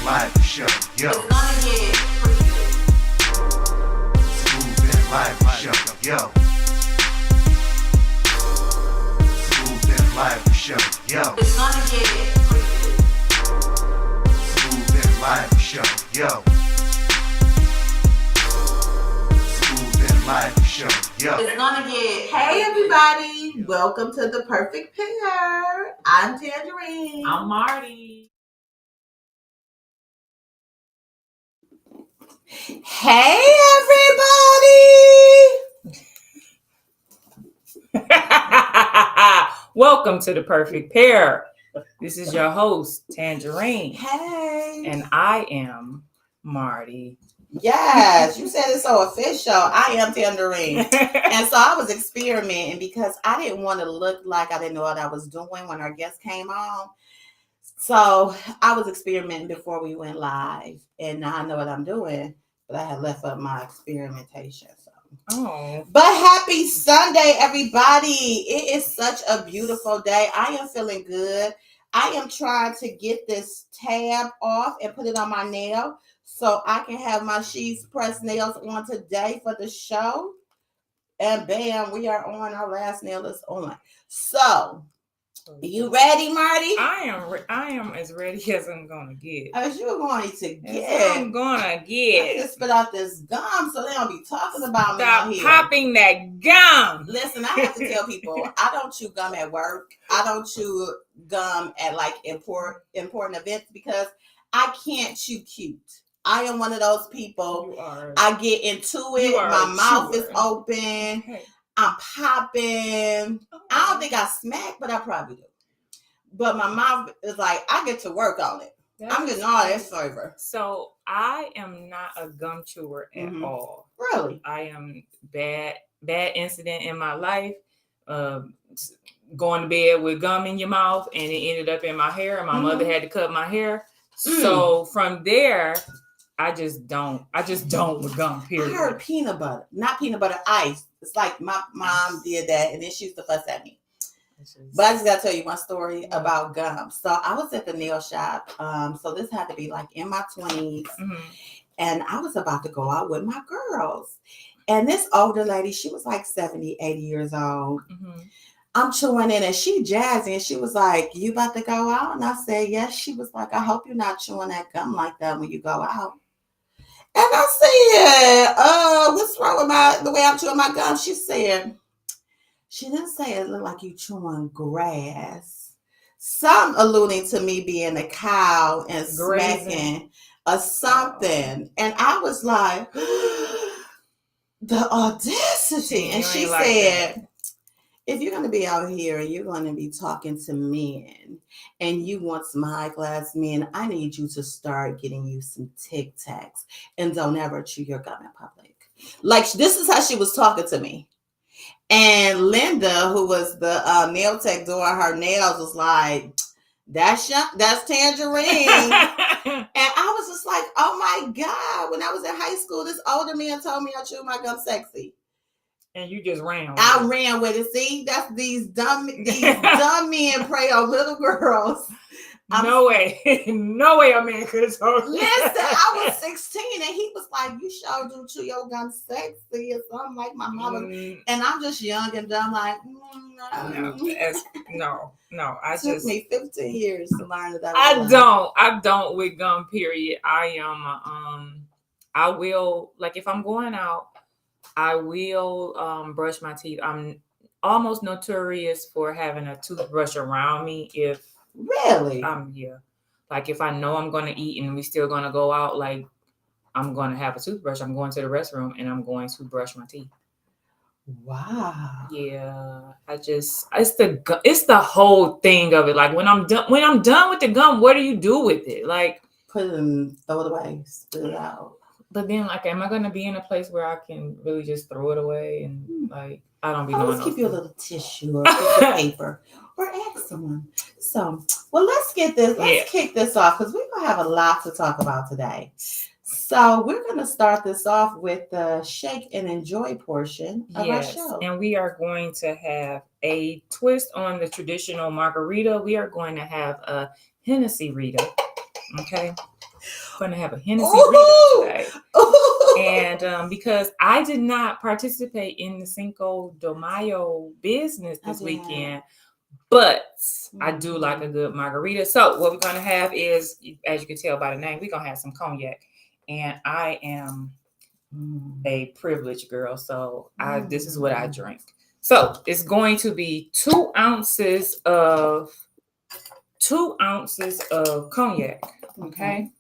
life show, yo. It's gonna get freaky. Smooth and life show, yo. Smooth and life show, yo. It's gonna get freaky. Smooth and life show, yo. Smooth and life show, yo. It's gonna get. Hey everybody, welcome to The Perfect Pair. I'm Tangerine. I'm Marty. Hey everybody! Welcome to The Perfect Pair. This is your host, Tangerine. Hey. And I am Marty. Yes, you said it so official. I am Tangerine. And so I was experimenting because I didn't want to look like I didn't know what I was doing when our guest came on. So I was experimenting before we went live. And now I know what I'm doing. But I had left up my experimentation. So. Oh. But happy Sunday, everybody. It is such a beautiful day. I am feeling good. I am trying to get this tab off and put it on my nail so I can have my She's Press nails on today for the show. And bam, we are on. Our last nail is on. So, you ready, Marty? I am as ready as I'm gonna get. As you're going to As get. I'm gonna I need to get. spit out this gum so they don't be talking about me Stop out here. popping that gum. Listen, I have to tell people, I don't chew gum at work. I don't chew gum at like important events because I can't chew cute. I am one of those people. You are. I get into it. You are My a mouth is chewer. open. Okay. I'm popping. I don't think I smack, but I probably do. But my mouth is like, I get to work on it. I'm getting all that flavor. So I am not a gum chewer at Mhm. all. Really? I am bad incident in my life. Going to bed with gum in your mouth, and it ended up in my hair. And my mother had to cut my hair. So from there, I just don't with gum. Period. I heard peanut butter, not peanut butter ice. It's like my mom did that, and then she used to fuss at me. But I just gotta tell you one story about gum. So I was at the nail shop. So this had to be like in my 20s. Mhm. And I was about to go out with my girls. And this older lady, she was like 70, 80 years old. Mhm. I'm chewing in and she jazzy. And she was like, you about to go out? And I said, yes. She was like, I hope you're not chewing that gum like that when you go out. And I said, what's wrong with the way I'm chewing my gum? She didn't say it looked like you chewing grass. Some alluding to me being a cow and smacking or something. And I was like, the audacity. And she said, if you're going to be out here and you're going to be talking to men and you want some high class men, I need you to start getting you some Tic Tacs and don't ever chew your gum in public. Like, this is how she was talking to me. And Linda, who was the nail tech doing her nails, was like, that's Tangerine. And I was just like, oh my God. When I was in high school, this older man told me I chewed my gum sexy. And you just ran with I it. ran with it. See, that's these dumb men prey on little girls. No way a man could have told you. Listen, I was 16 and he was like, you sure do chew your gum sexy or something like my mama. And I'm just young and dumb, like, no. I It took just me 15 years to learn that. I don't with gum, period. I am I will, like, if I'm going out, I will brush my teeth. I'm almost notorious for having a toothbrush around me if Really? yeah. Like if I know I'm gonna eat and we still gonna go out, like I'm gonna have a toothbrush. I'm going to the restroom and I'm going to brush my teeth. Wow. Yeah, it's the whole thing of it. Like when I'm done with the gum, what do you do with it? Like put it in, throw it away, spit it out. But then, like, am I gonna be in a place where I can really just throw it away and like I don't be knowing? Let's keep you a little tissue or a piece of paper or ask someone. So, well, let's get this. Let's kick this off because we're gonna have a lot to talk about today. So we're going to start this off with the shake and enjoy portion of our show. And we are going to have a twist on the traditional margarita. We are going to have a Hennessy Rita. Okay. We're gonna have a Hennessy Ooh. Rita today. And because I did not participate in the Cinco de Mayo business this I did. weekend, but I do like a good margarita. So what we're gonna have is, as you can tell by the name, we're gonna have some cognac. And I am a privileged girl, so this is what I drink. So it's going to be 2 ounces of cognac. Okay.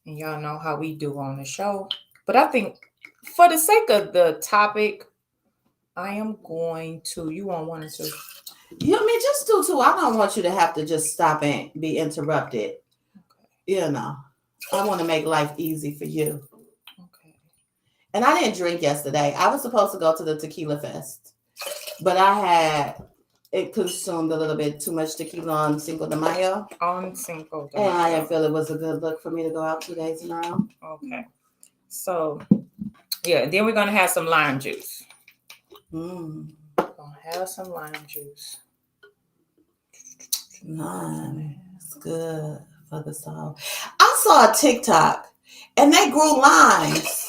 And y'all know how we do on the show. But I think for the sake of the topic, I am going to, you want 1 or 2? You know, I mean, just do 2. I don't want you to have to just stop and be interrupted. Okay. You know, I want to make life easy for you. Okay. And I didn't drink yesterday. I was supposed to go to the Tequila Fest, but I had consumed a little bit too much tequila on Cinco de Mayo. On Cinco de And I Mayo. didn't feel it was a good look for me to go out 2 days in a row. Okay. So, yeah, then we're going to have some lime juice. Mm. Gonna have some lime juice. Lime. It's good for the soul. I saw a TikTok and they grew limes.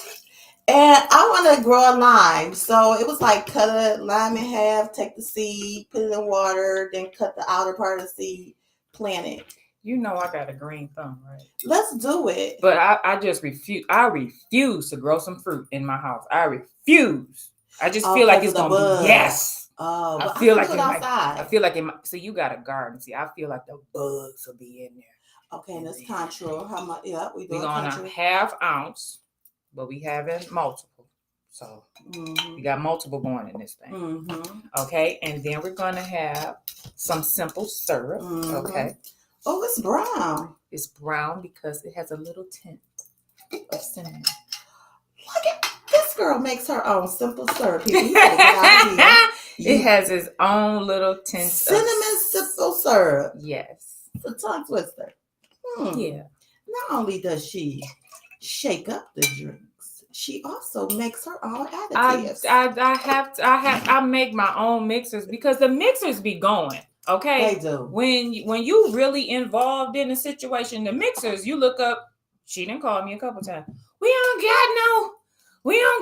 And I want to grow a lime. So it was like cut a lime in half, take the seed, put it in water, then cut the outer part of the seed, plant it. You know I got a green thumb, right? Let's do it. But I just refuse. I refuse to grow some fruit in my house. I refuse. I just feel like it's gonna be yes. Oh, I but feel I like can it do it might- outside. I feel like it. So you got a garden. See, I feel like the bugs will be in there. Okay, and it's control. How much? Yeah, we do We're a gonna control. 1/2 ounce, but we having multiple. So we got multiple going in this thing. Mm-hmm. Okay, and then we're gonna have some simple syrup. Mhm. Okay, Oh, it's brown. it's brown because it has a little tint of cinnamon. Look at this girl makes her own simple syrup. People, you better get out of here. It has its own little tint Cinnamon of simple syrup. yes. It's a tongue twister. Yeah. Not only does she shake up the drinks, she also makes her own additives. I make my own mixers because the mixers be going. Okay. They do. When you really involved in a situation, the mixers, you look up, she done called me a couple times. We don't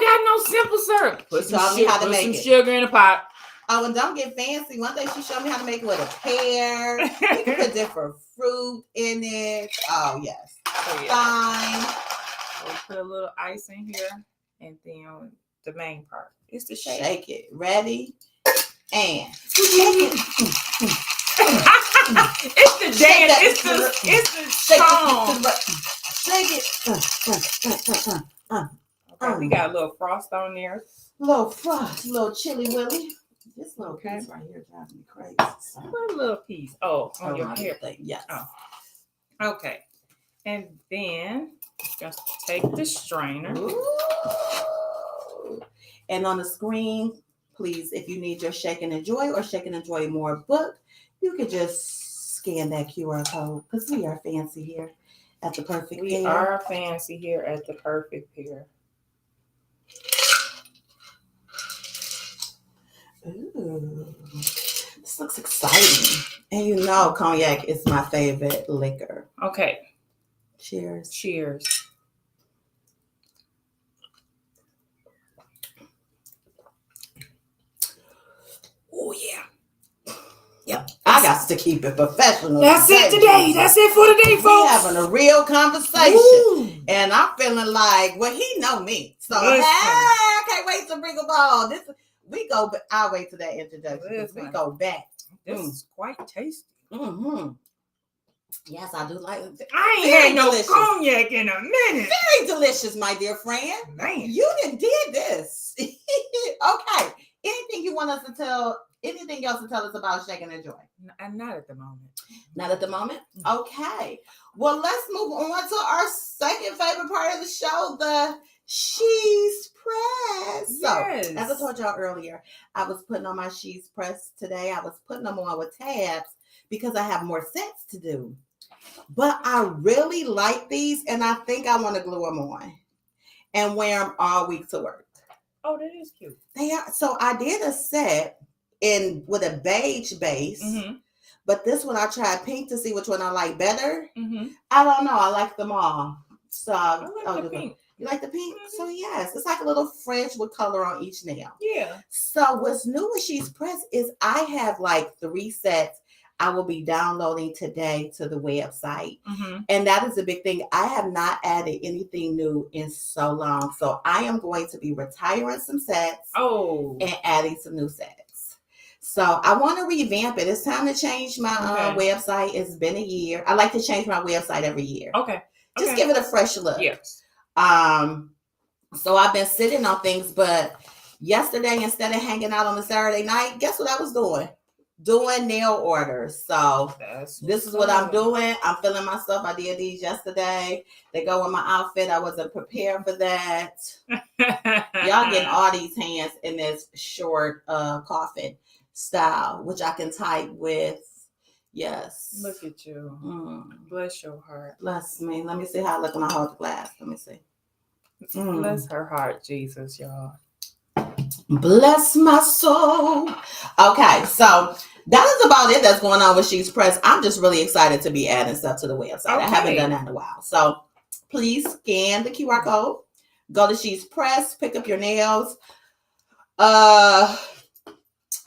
got no simple syrup. Put She some, taught me how to put make some it. sugar in a pot. Oh, and don't get fancy. One day she showed me how to make it with a pear. You can put different fruit in it. Oh, yes. So, yeah. Fine. So put a little ice in here, and then the main part is the shake. Shake it. Ready? And. It's the Shake dance. that. It's the Shake song. it. Shake it. Okay, we got a little frost on there. Little frost, little chili willy. This little Okay. piece right here drives me crazy. So, Put a little piece. Oh, on your around hair. the thing. Yes. Oh. Okay. And then just take the strainer. Ooh. And on the screen, please, if you need your Shake and Enjoy or Shake and Enjoy More book, you can just scan that QR code because we are fancy here at the Perfect We Pair. are fancy here at the Perfect Pair. Ooh, this looks exciting. And you know, cognac is my favorite liquor. Okay. Cheers. Cheers. Oh yeah. Yep. I got to keep it professional. That's it today. That's it for today, We folks. having a real conversation. Woo. And I'm feeling like, well, he know me. So Listen. hey, I can't wait to bring a ball. We go, but I'll wait to that introduction. 'Cause we Listen. go back. This is quite tasty. Mm-hmm. Yes, I do like it. I ain't Very had no delicious. cognac in a minute. Very delicious, my dear friend. Man. You done did this. Okay. Anything you want us to tell? Anything else to tell us about Shake and Enjoy? Not at the moment. Not at the moment? Okay. Well, let's move on to our second favorite part of the show, the She's Press. So, Yes. as I told y'all earlier, I was putting on my She's Press today. I was putting them on with tabs because I have more sets to do. But I really like these, and I think I want to glue them on and wear them all week to work. Oh, that is cute. They are. So I did a set with a beige base, Mm-hmm. But this one I tried pink to see which one I like better. Mm-hmm. I don't know. I like them all. So I like the pink. You like the pink? Mhm. So yes, it's like a little fringe with color on each nail. Yeah. So what's new with She's Pressed is I have like 3 sets I will be downloading today to the website. Mm-hmm. And that is a big thing. I have not added anything new in so long. So I am going to be retiring some sets Oh. and adding some new sets. So I want to revamp it. It's time to change my website. It's been a year. I like to change my website every year. Okay. Just give it a fresh look. Yes. So I've been sitting on things, but yesterday, instead of hanging out on a Saturday night, guess what I was doing? Doing nail orders. So this is what I'm doing. I'm feeling myself. I did these yesterday. They go with my outfit. I wasn't prepared for that. Y'all getting all these hands in this short coffin style, which I can type with. Yes. Look at you. Bless your heart. Bless me. Let me see how I look when I hold the glass. Let me see. Bless her heart, Jesus, y'all. Bless my soul. Okay, so that is about it that's going on with She's Pressed. I'm just really excited to be adding stuff to the website. I haven't done that in a while. So please scan the QR code. Go to She's Pressed. Pick up your nails.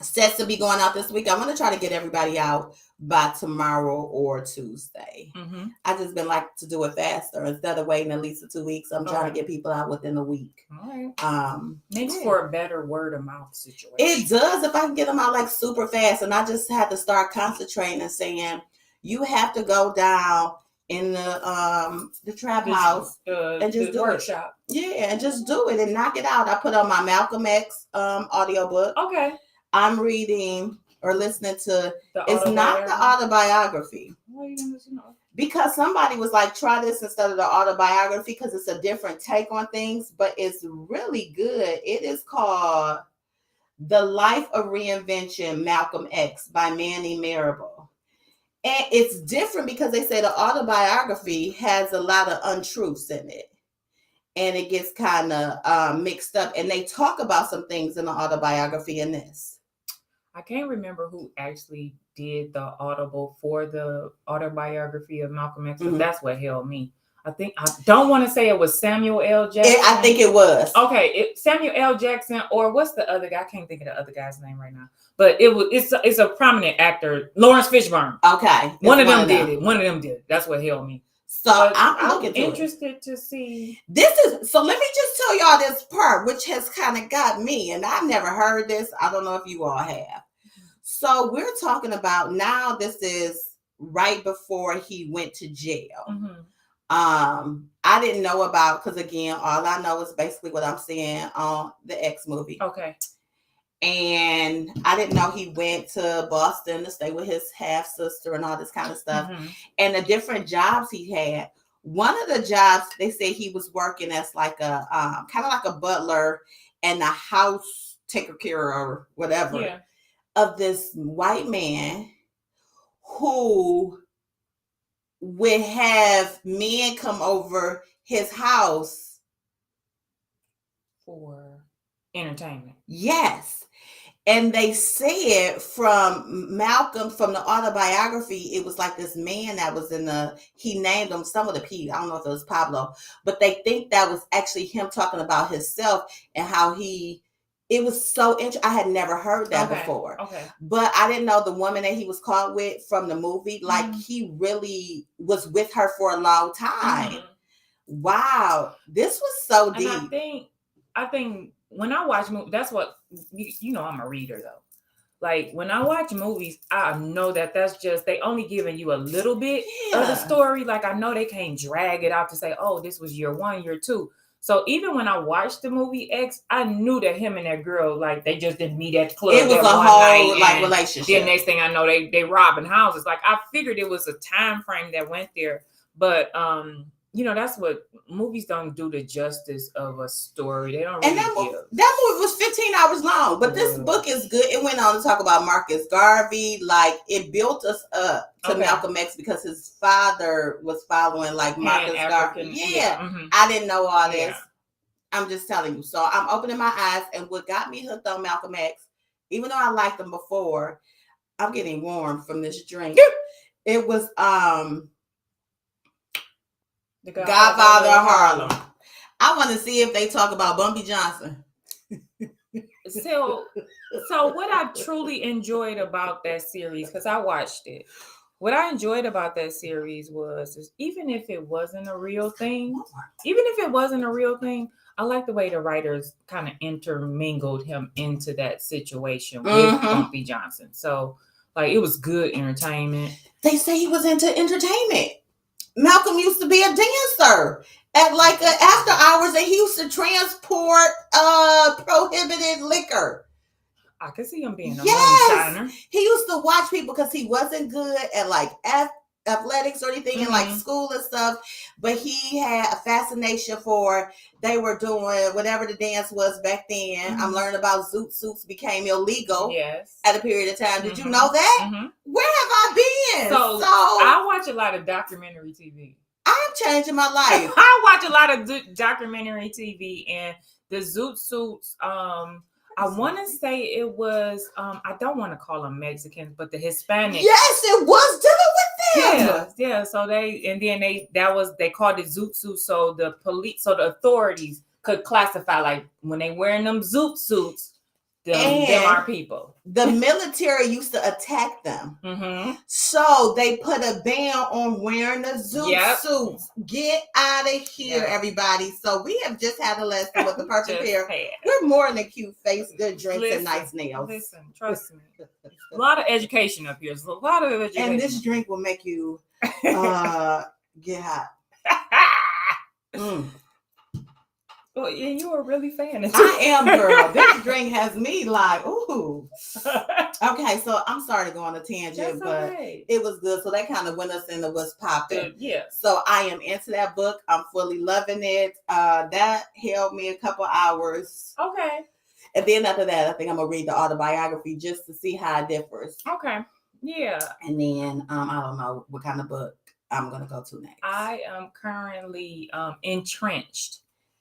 Sets to be going out this week. I'm going to try to get everybody out by tomorrow or Tuesday. Mm-hmm. I just been like to do it faster instead of waiting at least 2 weeks. I'm trying to get people out within a week. All right. Makes for a better word of mouth situation. It does if I can get them out like super fast, and I just had to start concentrating and saying you have to go down in the trap house and just do workshop. Yeah, and just do it and knock it out. I put on my Malcolm X audiobook. Okay. I'm reading or listening to it's not the autobiography. Why are you listening to? Because somebody was like, try this instead of the autobiography because it's a different take on things, but it's really good. It is called The Life of Reinvention, Malcolm X by Manny Marable. And it's different because they say the autobiography has a lot of untruths in it. And it gets kind of mixed up. And they talk about some things in the autobiography in this. I can't remember who actually did the audible for the autobiography of Malcolm X, but that's what held me. I don't want to say it was Samuel L. Jackson. I think it was. Okay, Samuel L. Jackson, or what's the other guy? I can't think of the other guy's name right now. But it's a prominent actor, Lawrence Fishburne. Okay. One of them did it. One of them did it. That's what held me. So I'm interested to see. So let me just tell y'all this part, which has kind of got me, and I've never heard this. I don't know if you all have. So we're talking about now, this is right before he went to jail. Mm-hmm. I didn't know about, because again, all I know is basically what I'm seeing on the X movie. Okay. And I didn't know he went to Boston to stay with his half sister and all this kind of stuff. Mm-hmm. And the different jobs he had. One of the jobs, they say he was working as like a kind of like a butler and a house taker care or whatever of this white man who would have men come over his house for entertainment. Yes. And they said from Malcolm, from the autobiography, it was like this man that was he named him some of the P. I don't know if it was Pablo, but they think that was actually him talking about himself and how it was so interesting. I had never heard that before. Okay. But I didn't know the woman that he was caught with from the movie. Like he really was with her for a long time. Mm-hmm. Wow. This was so deep. And I think when I watch movies, that's what, I'm a reader though. Like when I watch movies, I know that's just, they only giving you a little bit of the story. Like I know they can't drag it out to say, oh, this was year 1, year 2. So even when I watched the movie X, I knew that him and that girl, like they just didn't meet at the club. It was a whole like relationship. Then next thing I know, they robbing houses. Like I figured it was a time frame that went there. But that's what movies don't do the justice of a story. They don't really that movie was 15 hours long, but this book is good. It went on to talk about Marcus Garvey. Like it built us up to Malcolm X because his father was following like Marcus Garvey. Yeah. Mm-hmm. I didn't know all this. Yeah. I'm just telling you. So I'm opening my eyes, and what got me hooked on Malcolm X, even though I liked him before, I'm getting warm from this drink. It was The Godfather of Harlem. I want to see if they talk about Bumpy Johnson. So what I truly enjoyed about that series, because I watched it, what I enjoyed about that series was even if it wasn't a real thing, I like the way the writers kind of intermingled him into that situation with Bumpy Johnson. So, like, it was good entertainment. They say he was into entertainment. Malcolm used to be a dancer at like after hours, and he used to transport prohibited liquor. I could see him being a Yes! moonshiner. He used to watch people because he wasn't good at like athletics or anything in like school and stuff, but he had a fascination for, they were doing whatever the dance was back then. I'm learning about zoot suits became illegal at a period of time. Did you know that? Where have I been? So I watch a lot of documentary TV. I'm changing my life. I watch a lot of documentary TV, and the zoot suits, I want to say it was, I don't want to call them Mexicans, but the Hispanics. Yes, it was dealing with them. Yeah. So they called it zoot suit. So the authorities could classify, like, when they wearing them zoot suits, them are people. The military used to attack them. So they put a ban on wearing the zoot suits. Get out of here, everybody. So we have just had a lesson with the perfect pair. We're more than a cute face, good drinks, and nice nails. Listen, trust me. A lot of education up here. There's a lot of education. And this drink will make you get hot. Well, yeah, you are really fan. I am, girl. This drink has me like, ooh. Okay, so I'm sorry to go on a tangent, but it was good. So that kind of went us into what's popping. So I am into that book. I'm fully loving it. That held me a couple hours. Okay. And then after that, I think I'm gonna read the autobiography just to see how it differs. Okay. Yeah. And then I don't know what kind of book I'm gonna go to next. I am currently entrenched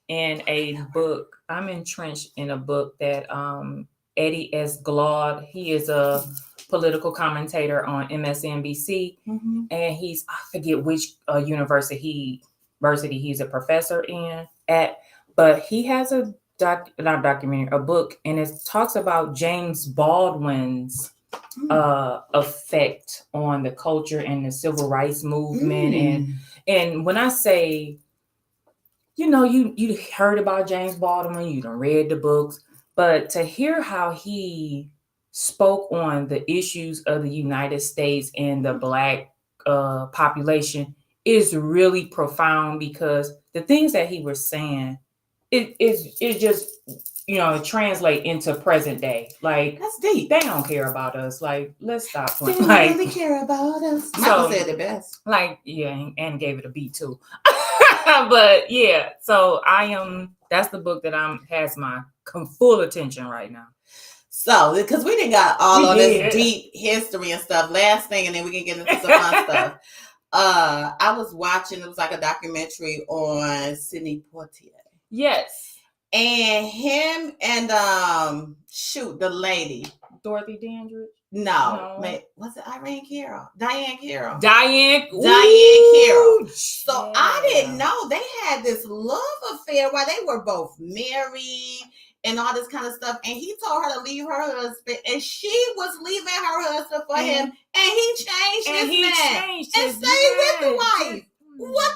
in a book. I'm entrenched in a book that Eddie S. Glaude, he is a political commentator on MSNBC, and he's, I forget which university he's a professor at, but he has a book, and it talks about James Baldwin's effect on the culture and the civil rights movement. And when I say, you know, you heard about James Baldwin, you done read the books, but to hear how he spoke on the issues of the United States and the Black population is really profound, because the things that he was saying, it just, you know, translate into present day. Like, that's deep. They don't care about us. Like, let's stop. They don't really care about us. Michael said it best. Like, yeah, and gave it a B too. But yeah, so that's the book that has my full attention right now. So, because we didn't got all of this deep history and stuff, last thing, and then we can get into some fun stuff. I was watching, it was like a documentary on Sidney Poitier. Yes. And him and the lady. Dorothy Dandridge? No. Was it Diane Carroll? Diane Carroll. So I didn't know they had this love affair while they were both married and all this kind of stuff. And he told her to leave her husband, and she was leaving her husband for him. And he changed and stayed with the wife. What?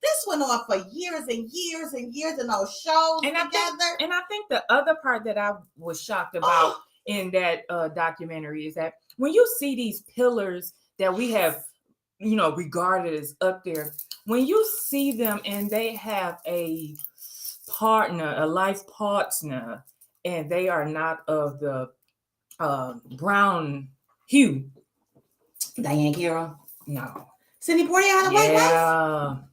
This went on for years and years and years in those shows together. I think the other part that I was shocked about in that documentary is that when you see these pillars that we have, you know, regarded as up there, when you see them and they have a life partner, and they are not of the brown hue. Diane Carroll? No. Sidney Poitier had a white wife?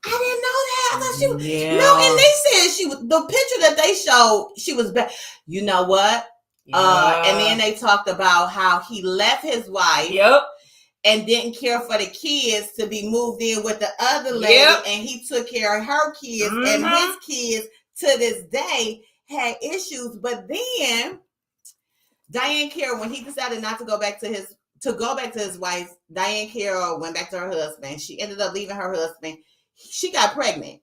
I didn't know that. I thought she was. No, and they said she was, the picture that they showed, she was back. You know what? And then they talked about how he left his wife. And didn't care for the kids to be moved in with the other lady. And he took care of her kids, and his kids to this day had issues. But then Diane Carroll, when he decided not to go back to his wife, Diane Carroll went back to her husband. She ended up leaving her husband. She got pregnant,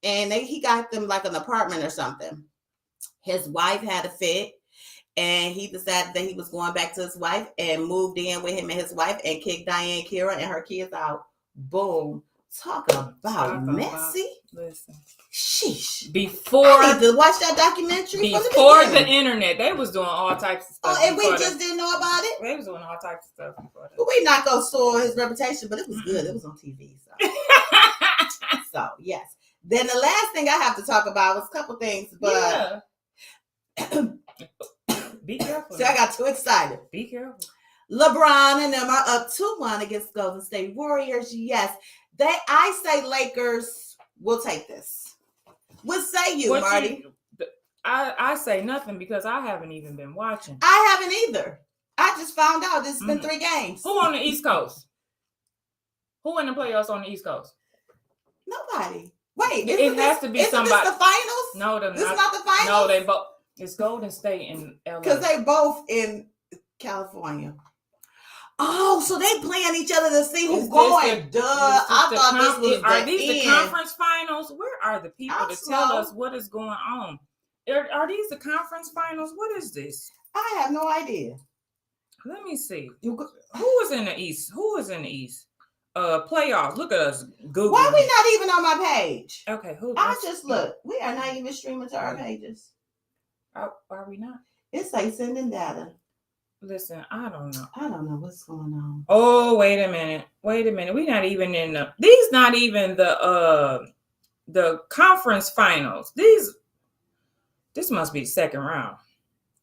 and he got them like an apartment or something. His wife had a fit, and he decided that he was going back to his wife and moved in with him and his wife and kicked Diane Carroll and her kids out. Boom. Talk about messy. Listen. Sheesh. Before I need to watch that documentary. Before the internet, they was doing all types of stuff. Oh, and we just didn't know about it? They was doing all types of stuff before that. But we not going to soil his reputation, but it was good. It was on TV. So, yes. Then the last thing I have to talk about was a couple things, but... Yeah. Be careful. See, I got too excited. Be careful. LeBron and them are up 2-1 against Golden State Warriors. Yes. I say Lakers will take this. What say you, Marty? I say nothing because I haven't even been watching. I haven't either. I just found out it's been 3 games. Who on the East Coast? Who in the playoffs on the East Coast? Nobody. Wait, it has to be somebody. This the finals? No, this is not the finals. No, they both. It's Golden State and LA. Because they both in California. Oh, so they playing each other to see who's going. I thought this was Are these the conference finals? Where are the people to tell us what is going on? Are these the conference finals? What is this? I have no idea. Let me see. Who is in the East? Who is in the East? Playoffs. Look at us. Google. Why are we not even on my page? Okay, I just look. We are not even streaming to our pages. Are we not? It's like sending data. Listen, I don't know. I don't know what's going on. Oh, wait a minute. We're not even in these not even the conference finals. This must be the second round.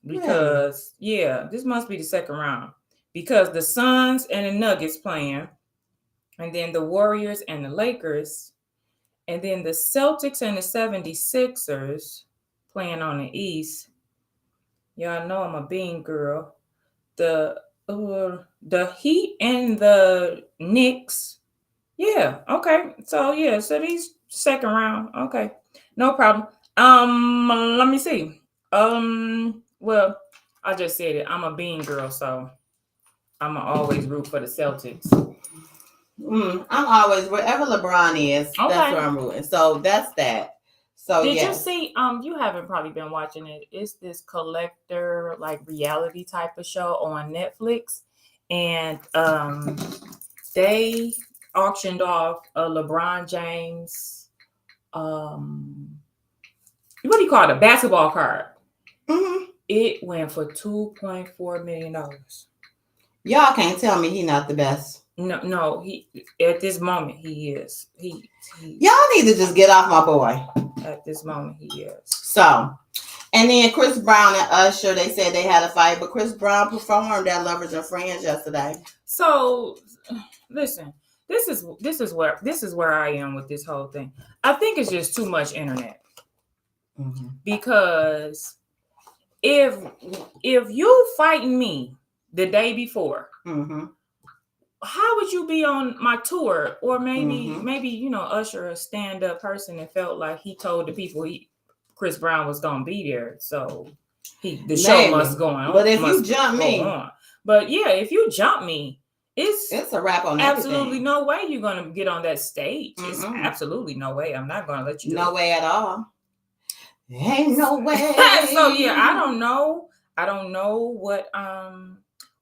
Because this must be the second round. Because the Suns and the Nuggets playing, and then the Warriors and the Lakers, and then the Celtics and the 76ers playing on the East. Y'all know I'm a bean girl. The Heat and the Knicks. Yeah, okay. So these second round. Okay. No problem. Let me see. Well, I just said it. I'm a bean girl, so I'm always root for the Celtics. I'm always wherever LeBron is, that's where I'm rooting. So that's that. So did you see? You haven't probably been watching it. It's this collector like reality type of show on Netflix, and they auctioned off a LeBron James. What do you call it? A basketball card. Mm-hmm. It went for $2.4 million. Y'all can't tell me he's not the best. No, he at this moment he is. He Y'all need to just get off my boy. At this moment he is. So, and then Chris Brown and Usher, they said they had a fight, but Chris Brown performed at Lovers and Friends yesterday. So, listen, this is where I am with this whole thing. I think it's just too much internet. Mm-hmm. Because if you fighting me the day before, mm-hmm. how would you be on my tour? Or maybe Usher, a stand-up person, and felt like he told the people Chris Brown was gonna be there, so the show must go on. But if you jump me, if you jump me, it's a wrap on absolutely everything. No way you're gonna get on that stage. It's absolutely no way. I'm not gonna let you. No way at all. Ain't no way. So I don't know. I don't know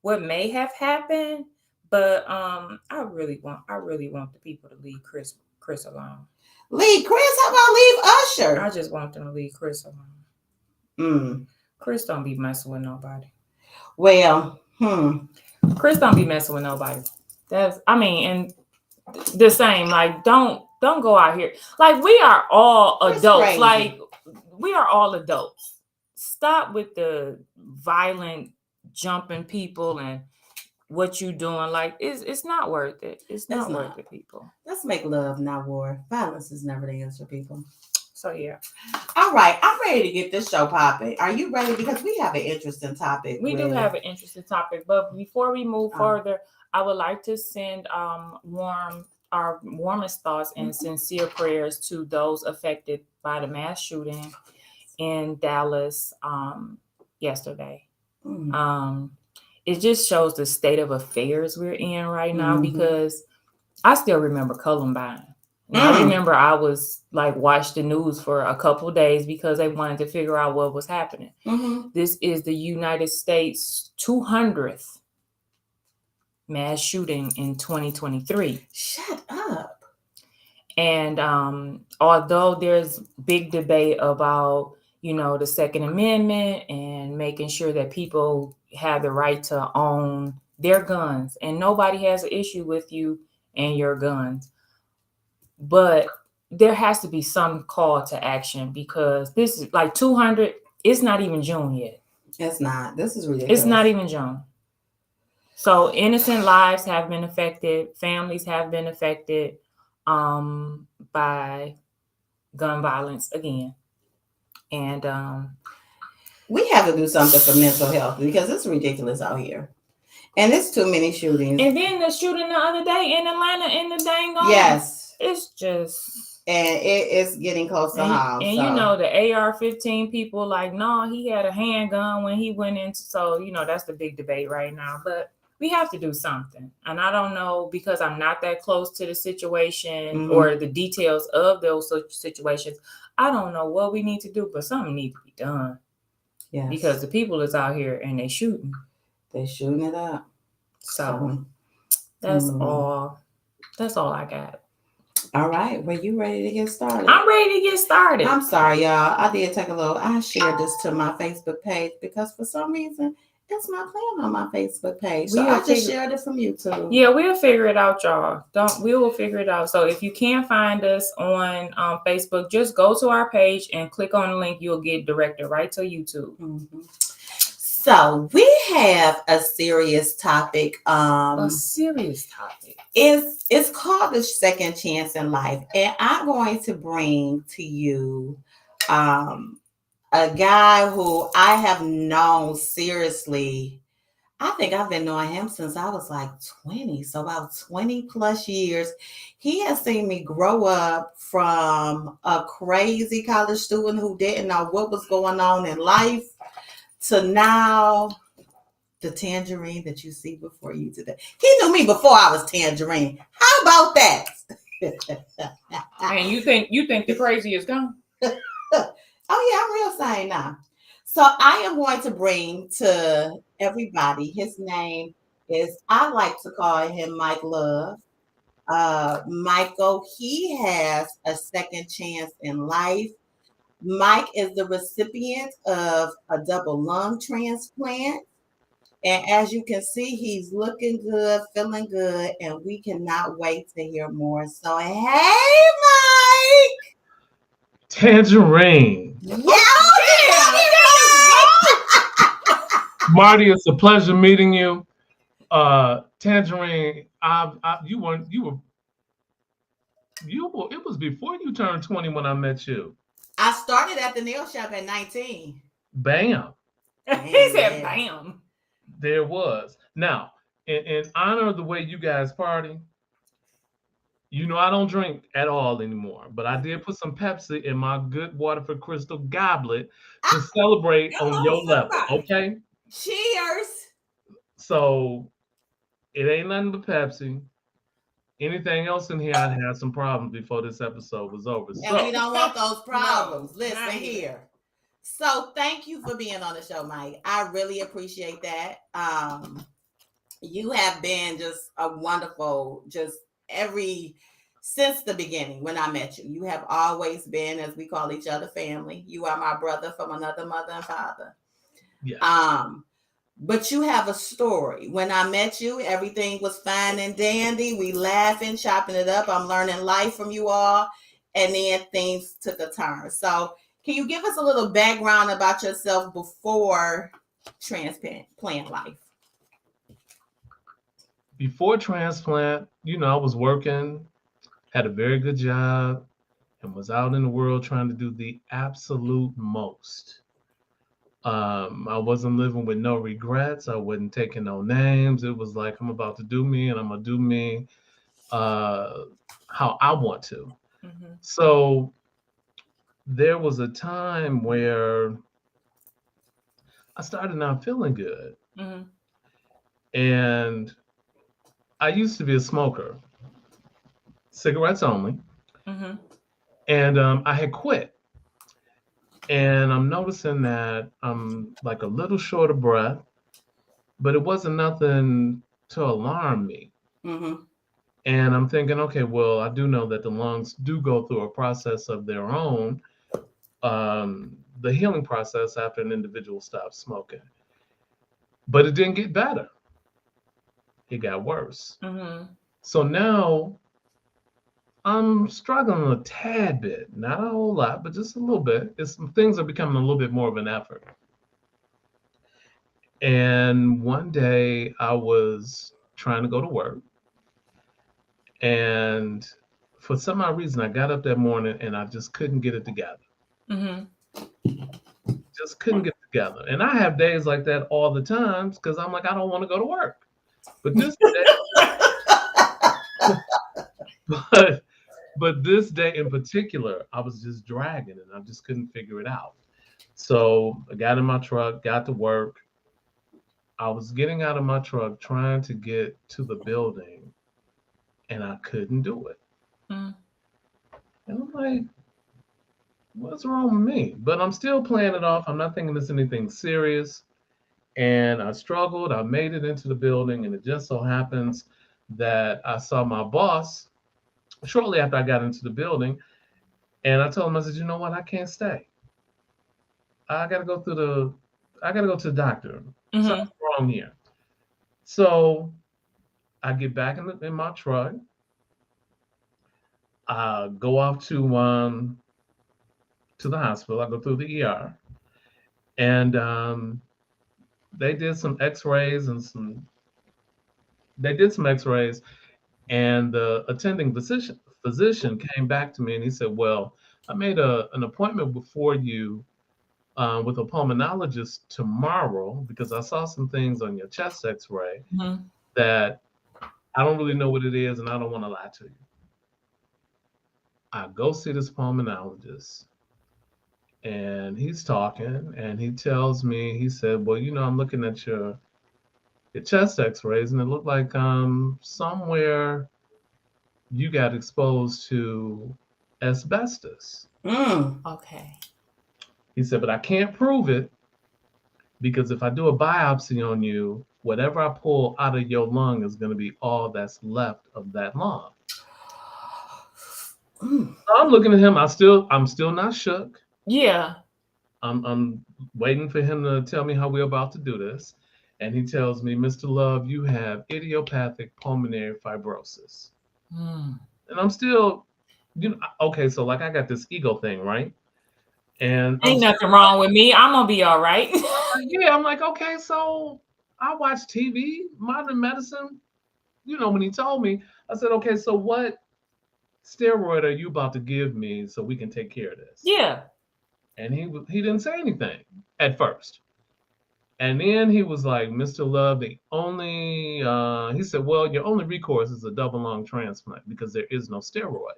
what may have happened, but I really want the people to leave Chris alone. Leave Chris? How about leave Usher? I just want them to leave Chris alone. Chris don't be messing with nobody. Well, Chris don't be messing with nobody. And the same. Like, don't go out here. Like, we are all adults. Crazy. Like, we are all adults. Stop with the violent jumping people and what you doing. Like, it's not worth it. It's not worth it, people. Let's make love, not war. Violence is never the answer, people. So all right, I'm ready to get this show popping. Are you ready? Because we have an interesting topic. We do have an interesting topic, but before we move further, I would like to send our warmest thoughts and sincere prayers to those affected by the mass shooting in Dallas yesterday. It just shows the state of affairs we're in right now, Mhm. because I still remember Columbine. And I remember I was like, watched the news for a couple of days because they wanted to figure out what was happening. Mhm. This is the United States 200th mass shooting in 2023. Shut up. And although there's big debate about, the Second Amendment and making sure that people have the right to own their guns, and nobody has an issue with you and your guns, but there has to be some call to action, because this is like 200. It's not even June yet. It's not. This is ridiculous. It's not even June. So innocent lives have been affected. Families have been affected by gun violence again. And we have to do something for mental health, because it's ridiculous out here. And it's too many shootings. And then the shooting the other day in Atlanta in the dang on. Yes. It's just. And it's getting close to home. And the AR-15 people like, no, he had a handgun when he went into. So, that's the big debate right now. But we have to do something. And I don't know, because I'm not that close to the situation or the details of those situations. I don't know what we need to do, but something needs to be done. Yes. Because the people is out here and they shooting. They shooting it up. So that's all. That's all I got. All right. Well, you ready to get started? I'm ready to get started. I'm sorry, y'all. I shared this to my Facebook page because for some reason it's not playing on my Facebook page. So I just shared it from YouTube. Yeah, we'll figure it out, y'all. We will figure it out. So if you can't find us on Facebook, just go to our page and click on the link. You'll get directed right to YouTube. Mm-hmm. So we have a serious topic. A serious topic. It's called the second chance in life, and I'm going to bring to you a guy who I have known seriously. I think I've been knowing him since I was like 20, so about 20 plus years. He has seen me grow up from a crazy college student who didn't know what was going on in life to now the Tangerine that you see before you today. He knew me before I was Tangerine. How about that? And you think the crazy is gone? Oh yeah, I'm real sane now. So I am going to bring to everybody, his name is, I like to call him Mike Love. Michael, he has a second chance in life. Mike is the recipient of a double lung transplant. And as you can see, he's looking good, feeling good, and we cannot wait to hear more. So, hey, Mike! Tangerine. Yeah! Marty, it's a pleasure meeting you. Tangerine, it was before you turned 20 when I met you. I started at the nail shop at 19. Bam. He said bam. There was. Now, in honor of the way you guys party, I don't drink at all anymore, but I did put some Pepsi in my good Waterford Crystal goblet to celebrate on your level, okay? Cheers. So, it ain't nothing but Pepsi. Anything else in here, I'd have some problems before this episode was over. And we don't want those problems. No, Listen here. So thank you for being on the show, Mike. I really appreciate that. You have been just a wonderful, since the beginning when I met you. You have always been, as we call each other, family. You are my brother from another mother and father. Yeah. But you have a story. When I met you, everything was fine and dandy. We laughing, chopping it up. I'm learning life from you all. And then things took a turn. So can you give us a little background about yourself before transplant life? Before transplant, I was working, had a very good job, and was out in the world trying to do the absolute most. I wasn't living with no regrets. I wasn't taking no names. It was like, I'm about to do me, and I'm going to do me how I want to. Mm-hmm. So there was a time where I started not feeling good. Mm-hmm. And I used to be a smoker, cigarettes only. Mm-hmm. And I had quit. And I'm noticing that I'm like a little short of breath, but it wasn't nothing to alarm me. Mm-hmm. And I'm thinking, okay, well, I do know that the lungs do go through a process of their own, the healing process after an individual stops smoking. But it didn't get better, it got worse. Mm-hmm. So now I'm struggling a tad bit, not a whole lot, but just a little bit. Things are becoming a little bit more of an effort. And one day I was trying to go to work, and for some odd reason, I got up that morning and I just couldn't get it together. Mm-hmm. Just couldn't get it together. And I have days like that all the time because I'm like, I don't want to go to work. But this day, but this day in particular, I was just dragging and I just couldn't figure it out. So I got in my truck, got to work. I was getting out of my truck trying to get to the building and I couldn't do it. Mm. And I'm like, what's wrong with me? But I'm still playing it off. I'm not thinking it's anything serious. And I struggled. I made it into the building, and it just so happens that I saw my boss shortly after I got into the building. And I told him, I said, you know what? I can't stay. I gotta go to the doctor. Mm-hmm. Something's wrong here. So I get back in my truck. I go off to the hospital. I go through the ER, and they did some X-rays and the attending physician came back to me and he said, well, I made an appointment before you with a pulmonologist tomorrow because I saw some things on your chest X-ray Mm-hmm. that I don't really know what it is and I don't want to lie to you. I go see this pulmonologist and he's talking and he tells me, he said, well, I'm looking at your chest X-rays and it looked like somewhere you got exposed to asbestos. Okay. He said, but I can't prove it because if I do a biopsy on you, whatever I pull out of your lung is going to be all that's left of that lung. So I'm looking at him. I'm still not shook. Yeah. I'm waiting for him to tell me how we're about to do this. And he tells me, Mr. Love, you have idiopathic pulmonary fibrosis. Mm. And I'm still, okay, so like I got this ego thing, right? And Ain't nothing wrong with me. I'm gonna be all right. Yeah, I'm like, okay, so I watch TV, modern medicine. When he told me, I said, okay, so what steroid are you about to give me so we can take care of this? Yeah. And he didn't say anything at first. And then he was like, Mr. Love, he said, well, your only recourse is a double lung transplant because there is no steroid.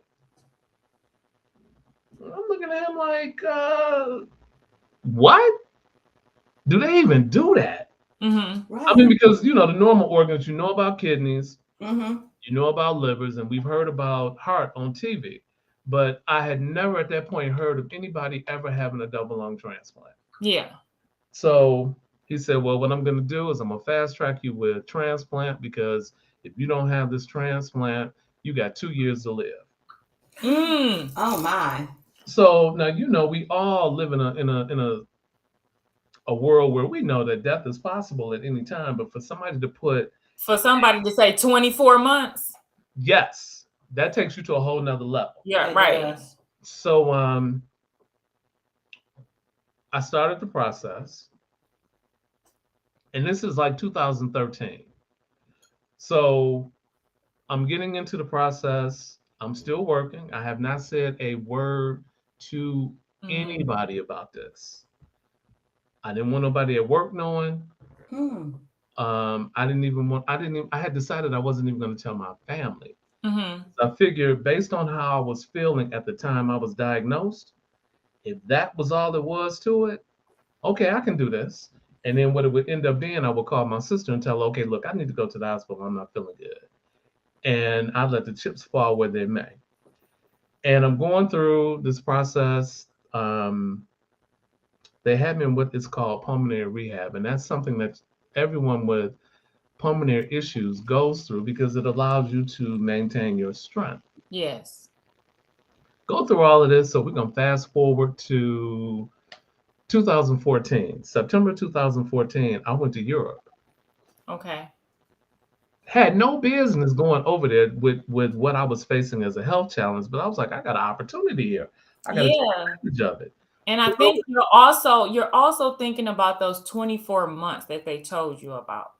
I'm looking at him like, what? Do they even do that? Mm-hmm. Right. I mean, because, the normal organs, about kidneys, Mm-hmm. you know about livers, and we've heard about heart on TV. But I had never at that point heard of anybody ever having a double lung transplant. Yeah. So he said, well, what I'm going to do is I'm going to fast track you with transplant because if you don't have this transplant, you got 2 years to live. Mm. Oh my. So now, we all live in a world where we know that death is possible at any time, but for somebody to say 24 months. Yes, that takes you to a whole nother level. Yeah, It right. does. So I started the process, and this is like 2013. So I'm getting into the process. I'm still working. I have not said a word to anybody about this. I didn't want nobody at work knowing. I had decided I wasn't even going to tell my family. Mm-hmm. So I figured based on how I was feeling at the time I was diagnosed, if that was all there was to it, okay, I can do this. And then what it would end up being, I would call my sister and tell her, okay, look, I need to go to the hospital. I'm not feeling good. And I let the chips fall where they may. And I'm going through this process. They had me in what is called pulmonary rehab. And that's something that everyone with pulmonary issues goes through because it allows you to maintain your strength. Yes. Go through all of this. So we're going to fast forward to 2014. September 2014, I went to Europe. Okay. Had no business going over there with what I was facing as a health challenge, but I was like, I got an opportunity here. I got to take advantage of it. And I think you're also thinking about those 24 months that they told you about.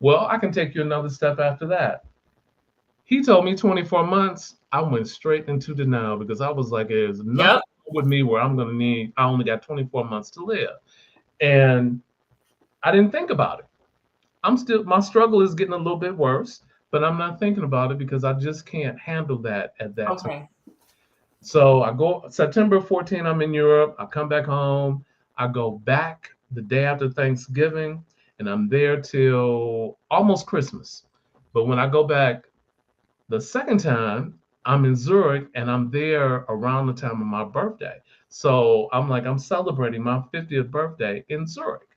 Well, I can take you another step after that. He told me 24 months. I went straight into denial because I was like, there's nothing with me where I only got 24 months to live. And I didn't think about it. My struggle is getting a little bit worse, but I'm not thinking about it because I just can't handle that at that time. So I go September 14, I'm in Europe. I come back home. I go back the day after Thanksgiving, and I'm there till almost Christmas. But when I go back the second time, I'm in Zurich, and I'm there around the time of my birthday. So I'm celebrating my 50th birthday in Zurich.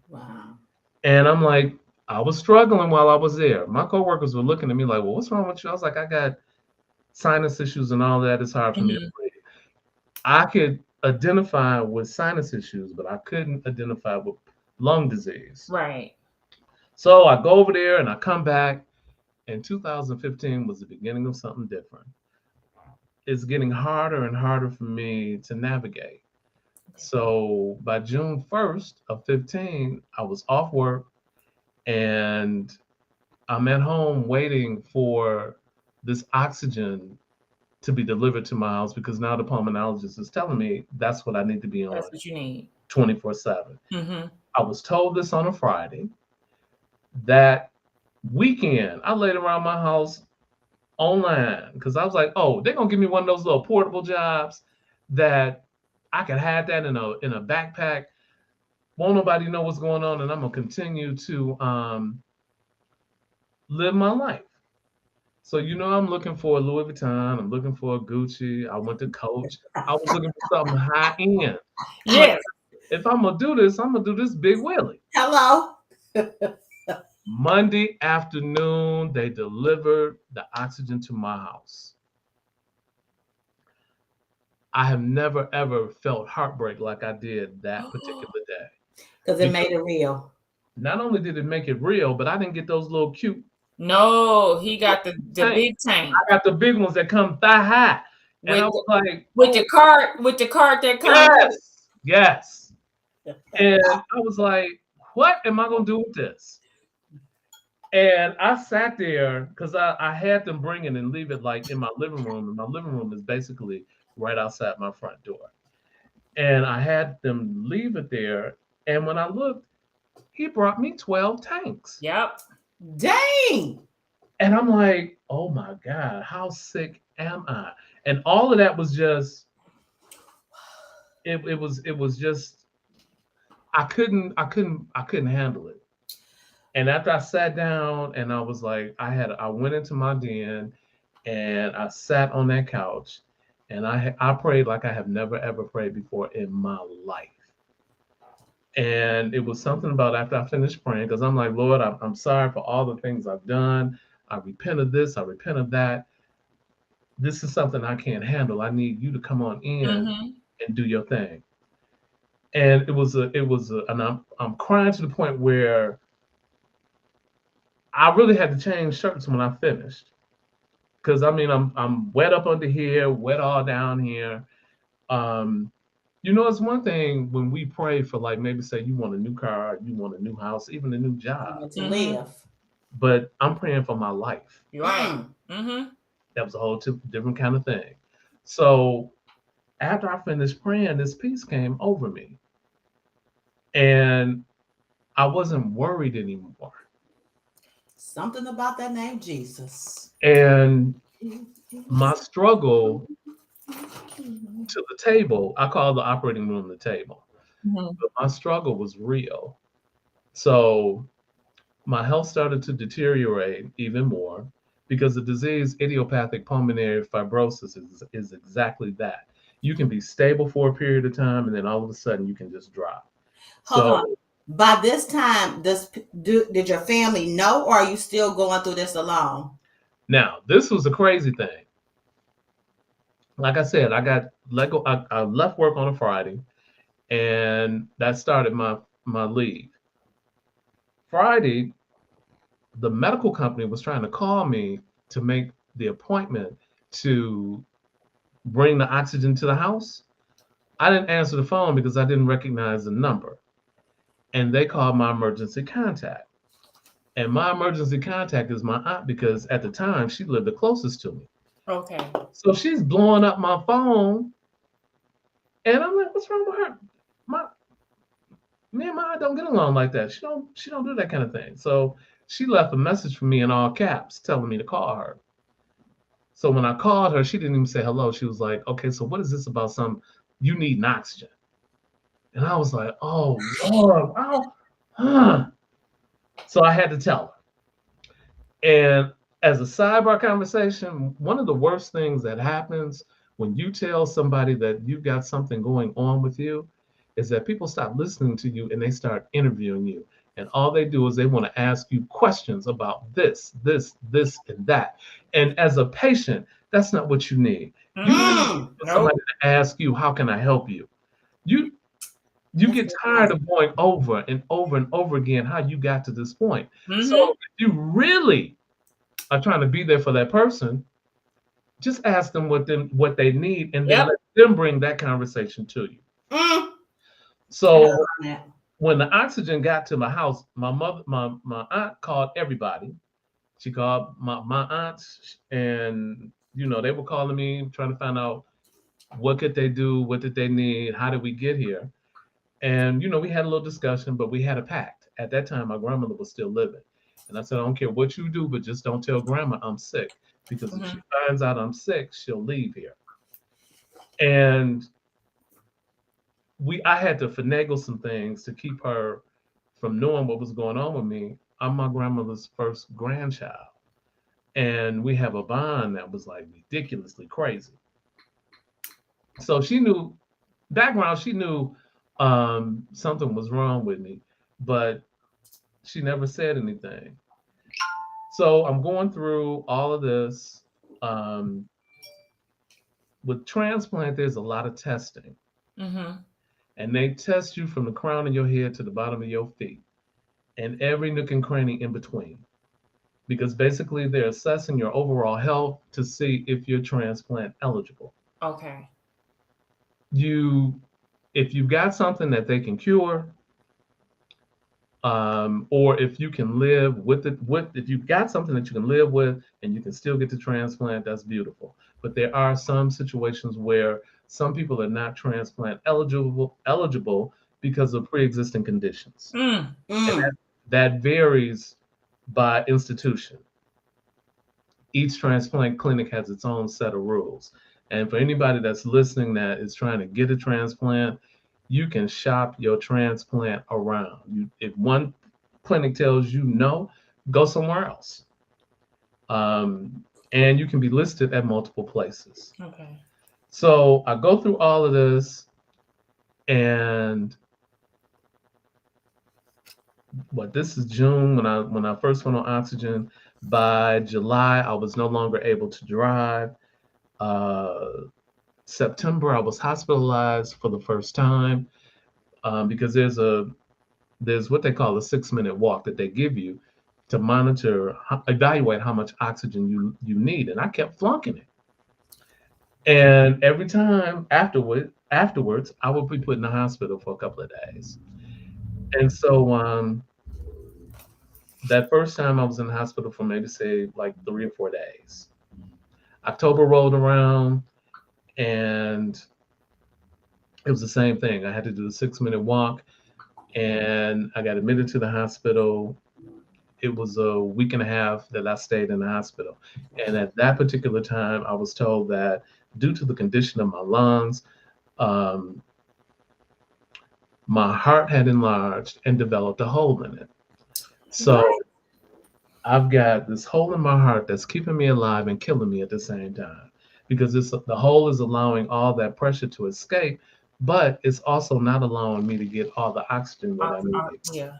Wow. And I'm like, I was struggling while I was there. My coworkers were looking at me like, well, what's wrong with you? I was like, I got sinus issues and all that. It's hard for me to breathe. I could identify with sinus issues, but I couldn't identify with lung disease. Right. So I go over there and I come back, and 2015 was the beginning of something different. It's getting harder and harder for me to navigate. So by June 1st of 15, I was off work, and I'm at home waiting for this oxygen to be delivered to my house because now the pulmonologist is telling me that's what I need to be on. That's what you need. 24/7. Mm-hmm. I was told this on a Friday. That weekend, I laid around my house online because I was like, oh, they're going to give me one of those little portable jobs that I can have that in a backpack. Won't nobody know what's going on, and I'm going to continue to live my life. So, I'm looking for a Louis Vuitton. I'm looking for a Gucci. I went to Coach. I was looking for something high end. Yes. If I'm going to do this, I'm going to do this big Willie. Hello. Monday afternoon, they delivered the oxygen to my house. I have never, ever felt heartbreak like I did that particular day. Because it made it real. Not only did it make it real, but I didn't get those little cute. No, he got the big tank. I got the big ones that come thigh high. And I was like, with the card that comes. Yes. And I was like, what am I going to do with this? And I sat there because I had them bring it and leave it like in my living room. And my living room is basically right outside my front door. And I had them leave it there. And when I looked, he brought me 12 tanks. Yep. Dang. And I'm like, oh my God, how sick am I? And all of that was just, it was just, I couldn't handle it. And after I sat down and I was like, I went into my den and I sat on that couch and I prayed like I have never, ever prayed before in my life. And it was something about after I finished praying, because I'm like, Lord, I'm sorry for all the things I've done. I repent of this. I repent of that. This is something I can't handle. I need you to come on in and do your thing. And and I'm crying to the point where I really had to change shirts when I finished. Because I'm wet up under here, wet all down here. It's one thing when we pray for, like, maybe say you want a new car, you want a new house, even a new job. To live. But I'm praying for my life. You're right. Mm-hmm. That was a whole different kind of thing. So after I finished praying, this peace came over me. And I wasn't worried anymore. Something about that name, Jesus. And my struggle to the table, I call the operating room the table. Mm-hmm. But my struggle was real. So my health started to deteriorate even more because the disease idiopathic pulmonary fibrosis is exactly that. You can be stable for a period of time and then all of a sudden you can just drop. Hold So on. By this time, did your family know, or are you still going through this alone? now this was a crazy thing. Like I said, I got let go. I left work on a Friday, and that started my leave. Friday, the medical company was trying to call me to make the appointment to bring the oxygen to the house. I didn't answer the phone because I didn't recognize the number. And they called my emergency contact. And my emergency contact is my aunt because at the time she lived the closest to me. Okay. So she's blowing up my phone. And I'm like, what's wrong with her? My Me and my aunt don't get along like that. She don't do that kind of thing. So she left a message for me in all caps telling me to call her. So when I called her, she didn't even say hello. She was like, okay, so what is this about you need an oxygen? And I was like, oh Lord, huh. So I had to tell her. And as a sidebar conversation, one of the worst things that happens when you tell somebody that you've got something going on with you is that people stop listening to you and they start interviewing you. And all they do is they want to ask you questions about this, and that. And as a patient, that's not what you need. You need somebody to ask you, how can I help you? You get tired of going over and over and over again how you got to this point. So if you really are trying to be there for that person, just ask them what they need and then let them bring that conversation to you. So when the oxygen got to my house, my aunt called everybody. She called my aunts, and they were calling me trying to find out what could they do, what did they need, how did we get here. And we had a little discussion, but we had a pact. At that time, my grandmother was still living. And I said, I don't care what you do, but just don't tell grandma I'm sick. Because if she finds out I'm sick, she'll leave here. And I had to finagle some things to keep her from knowing what was going on with me. I'm my grandmother's first grandchild. And we have a bond that was like ridiculously crazy. So she knew something was wrong with me, but she never said anything. So I'm going through all of this. With transplant, there's a lot of testing. And they test you from the crown of your head to the bottom of your feet and every nook and cranny in between. Because basically they're assessing your overall health to see if you're transplant eligible. Okay. If you've got something that they can cure, or if you can live with it, if you've got something that you can live with and you can still get the transplant, that's beautiful. But there are some situations where some people are not transplant eligible because of pre-existing conditions. And that varies by institution. Each transplant clinic has its own set of rules. And for anybody that's listening that is trying to get a transplant, you can shop your transplant around. If one clinic tells you no, go somewhere else. And you can be listed at multiple places. Okay. So I go through all of this, and this is June when I first went on oxygen. By July, I was no longer able to drive. September, I was hospitalized for the first time because there's what they call a 6-minute walk that they give you to evaluate how much oxygen you need, and I kept flunking it. And every time afterwards, I would be put in the hospital for a couple of days. And so that first time I was in the hospital for maybe say like 3 or 4 days. October rolled around and it was the same thing. I had to do the 6-minute walk and I got admitted to the hospital. It was a week and a half that I stayed in the hospital. And at that particular time, I was told that due to the condition of my lungs, my heart had enlarged and developed a hole in it. So What? I've got this hole in my heart that's keeping me alive and killing me at the same time because the hole is allowing all that pressure to escape, but it's also not allowing me to get all the oxygen that I need. Yeah.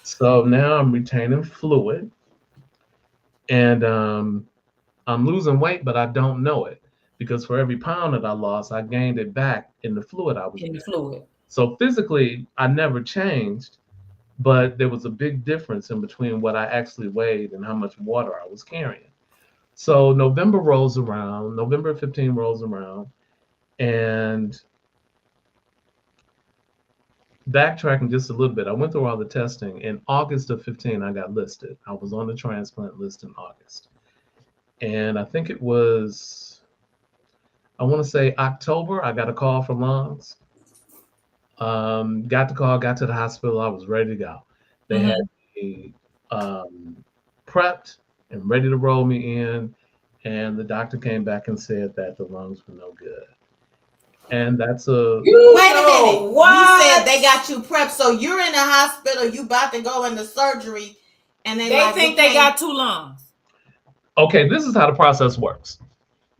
So now I'm retaining fluid and I'm losing weight, but I don't know it because for every pound that I lost, I gained it back in the fluid I was In the getting. fluid. So physically, I never changed, but there was a big difference in between what I actually weighed and how much water I was carrying. So November 15 rolls around, and backtracking just a little bit, I went through all the testing. In August of 15, I got listed. I was on the transplant list in August. And I think it was, I want to say October, I got a call from lungs. Got the call, got to the hospital. I was ready to go. They had me prepped and ready to roll me in. And the doctor came back and said that the lungs were no good. And that's a Wait a minute. You What? said they got you prepped, so you're in the hospital. You about to go into surgery, and They like, think they got 2 lungs. okay. This is how the process works.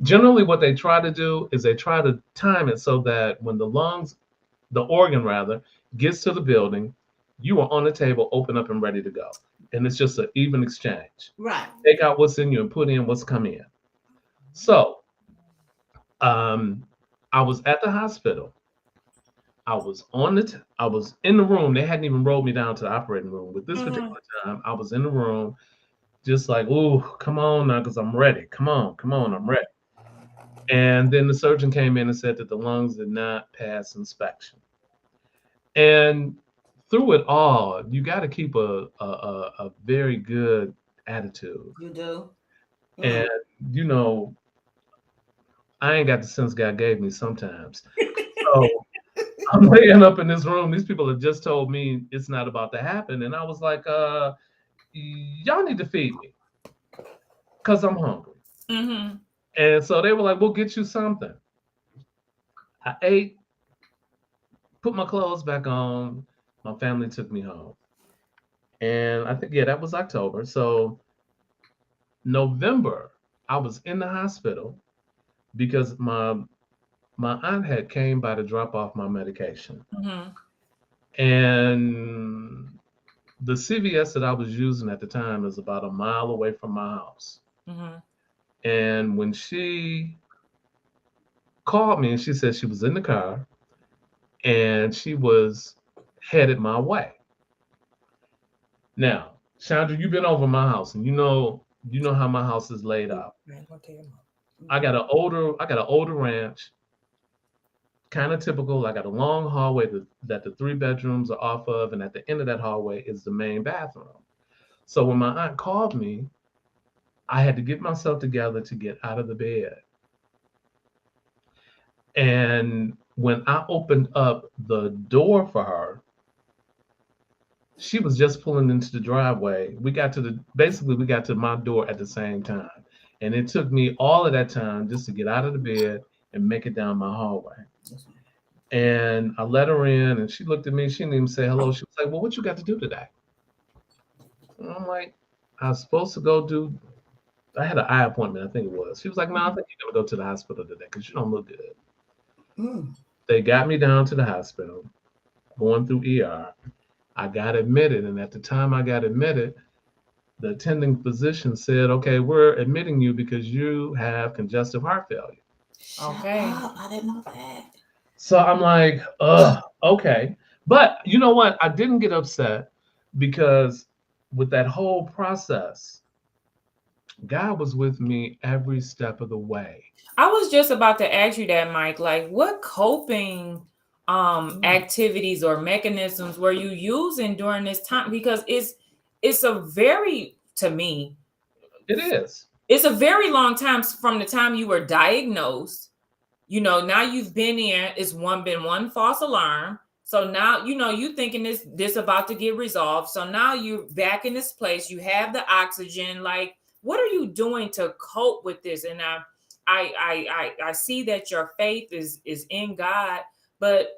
Generally, what they try to do is they try to time it so that when the organ rather, gets to the building, you are on the table, open up and ready to go. And it's just an even exchange. right. Take out what's in you and put in what's come in. So I was at the hospital. I was in the room. They hadn't even rolled me down to the operating room. With this particular time, I was in the room, just like, ooh, come on now, because I'm ready. Come on, I'm ready. And then the surgeon came in and said that the lungs did not pass inspection. And through it all, you got to keep a very good attitude. You do. And you know, I ain't got the sense God gave me sometimes. So I'm laying up in this room. These people have just told me it's not about to happen. And I was like, y'all need to feed me because I'm hungry. Mm-hmm. And so they were like, we'll get you something. I ate, put my clothes back on. My family took me home. And I think, yeah, that was October. So November, I was in the hospital because my aunt had came by to drop off my medication. Mm-hmm. And the CVS that I was using at the time is about a mile away from my house. Mm-hmm. And when she called me and she said she was in the car and she was headed my way. Now, Chandra, you've been over my house and you know how my house is laid out. I got an older ranch, kind of typical. I got a long hallway that the 3 bedrooms are off of, and at the end of that hallway is the main bathroom. So when my aunt called me, I had to get myself together to get out of the bed. And when I opened up the door for her, she was just pulling into the driveway. We got to my door at the same time. And it took me all of that time just to get out of the bed and make it down my hallway. And I let her in and she looked at me. She didn't even say hello. She was like, well, what you got to do today? And I'm like, I was supposed to go I had an eye appointment, I think it was. She was like, no, I think you're going to go to the hospital today because you don't look good. They got me down to the hospital, going through ER. I got admitted. And at the time I got admitted, the attending physician said, okay, we're admitting you because you have congestive heart failure. Okay. I didn't know that. So I'm like, okay. But you know what? I didn't get upset because with that whole process, God was with me every step of the way. I was just about to ask you that, Mike. Like, what coping activities or mechanisms were you using during this time? Because it's a very, to me, It is. It's a very long time from the time you were diagnosed. You know, now you've been in. It's been one false alarm. So now, you know, you thinking this about to get resolved. So now you're back in this place. You have the oxygen. Like, what are you doing to cope with this? And I see that your faith is in God, but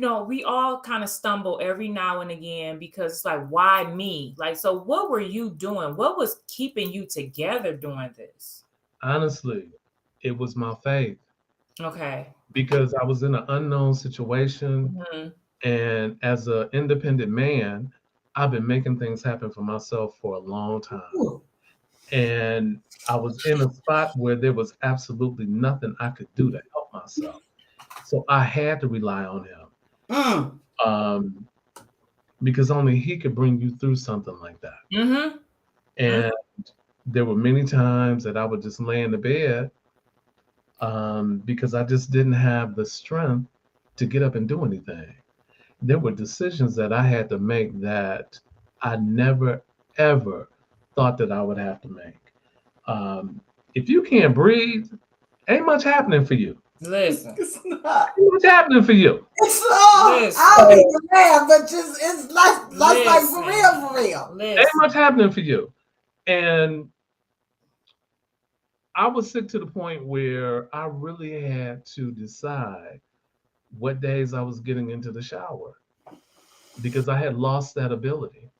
we all kind of stumble every now and again because it's like, why me? Like, so what were you doing? What was keeping you together during this? Honestly, it was my faith Okay. because I was in an unknown situation. Mhm. And as an independent man, I've been making things happen for myself for a long time. Ooh. And I was in a spot where there was absolutely nothing I could do to help myself. So I had to rely on him. Mm. Because only he could bring you through something like that. Mm-hmm. And there were many times that I would just lay in the bed because I just didn't have the strength to get up and do anything. There were decisions that I had to make that I never, ever thought that I would have to make. If you can't breathe, ain't much happening for you. Listen. It's not. Ain't much happening for you. It's all. Listen. I don't even laugh, but just it's like for real. Ain't Listen. much happening for you. And I was sick to the point where I really had to decide what days I was getting into the shower because I had lost that ability.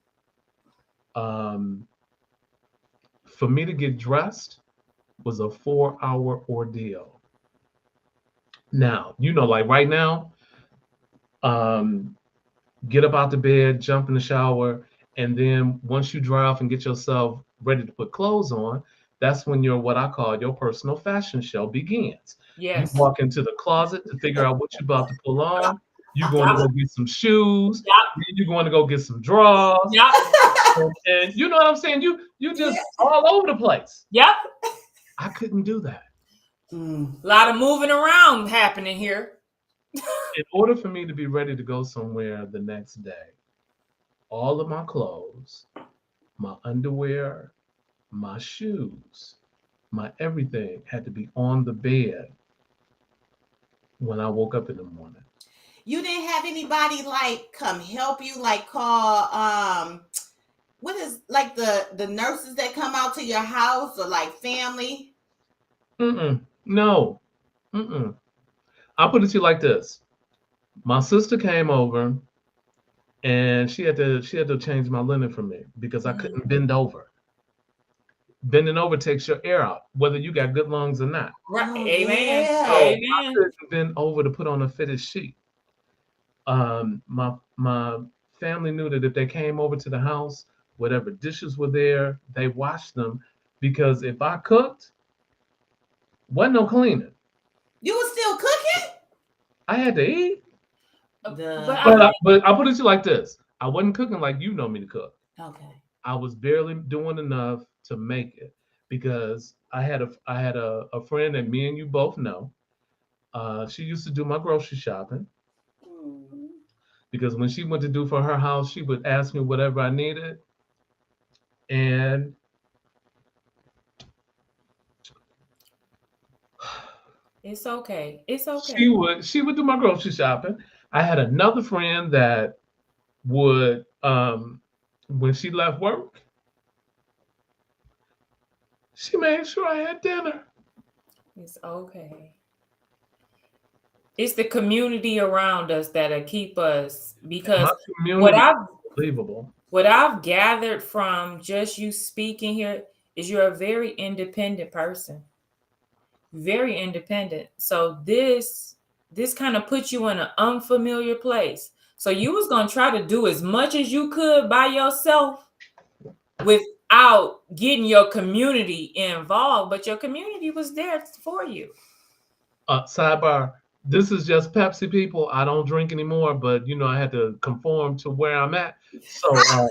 For me to get dressed was a 4-hour ordeal. Now, like right now, get up out the bed, jump in the shower, and then once you dry off and get yourself ready to put clothes on, that's when what I call your personal fashion show begins. Yes. You walk into the closet to figure out what you're about to pull on. You're going to go get some shoes. Yep. Then you're going to go get some drawers. Yep. And you know what I'm saying? You just all over the place. Yep. I couldn't do that. Mm. A lot of moving around happening here. In order for me to be ready to go somewhere the next day, all of my clothes, my underwear, my shoes, my everything had to be on the bed when I woke up in the morning. You didn't have anybody like come help you, like call what is like the nurses that come out to your house or like family? No. I'll put it to you like this. My sister came over and she had to change my linen for me because I couldn't bend over. Bending over takes your air out, whether you got good lungs or not. Right. Oh, Amen. yeah. So I Amen. couldn't bend over to put on a fitted sheet. My family knew that if they came over to the house, whatever dishes were there, they washed them because if I cooked, wasn't no cleaning. You were still cooking? I had to eat. But I'll put it to you like this. I wasn't cooking like you know me to cook. Okay. I was barely doing enough to make it because I had a friend that me and you both know. She used to do my grocery shopping because when she went to do for her house, she would ask me whatever I needed. And it's okay. It's okay. she would do my grocery shopping. I had another friend that would when she left work, she made sure I had dinner. It's okay. It's the community around us that'll keep us, because My community is unbelievable. What I've gathered from just you speaking here is you're a very independent person. Very independent. So this kind of puts you in an unfamiliar place. So you was going to try to do as much as you could by yourself without getting your community involved, but your community was there for you. Sidebar, this is just Pepsi, people. I don't drink anymore, but I had to conform to where I'm at. So I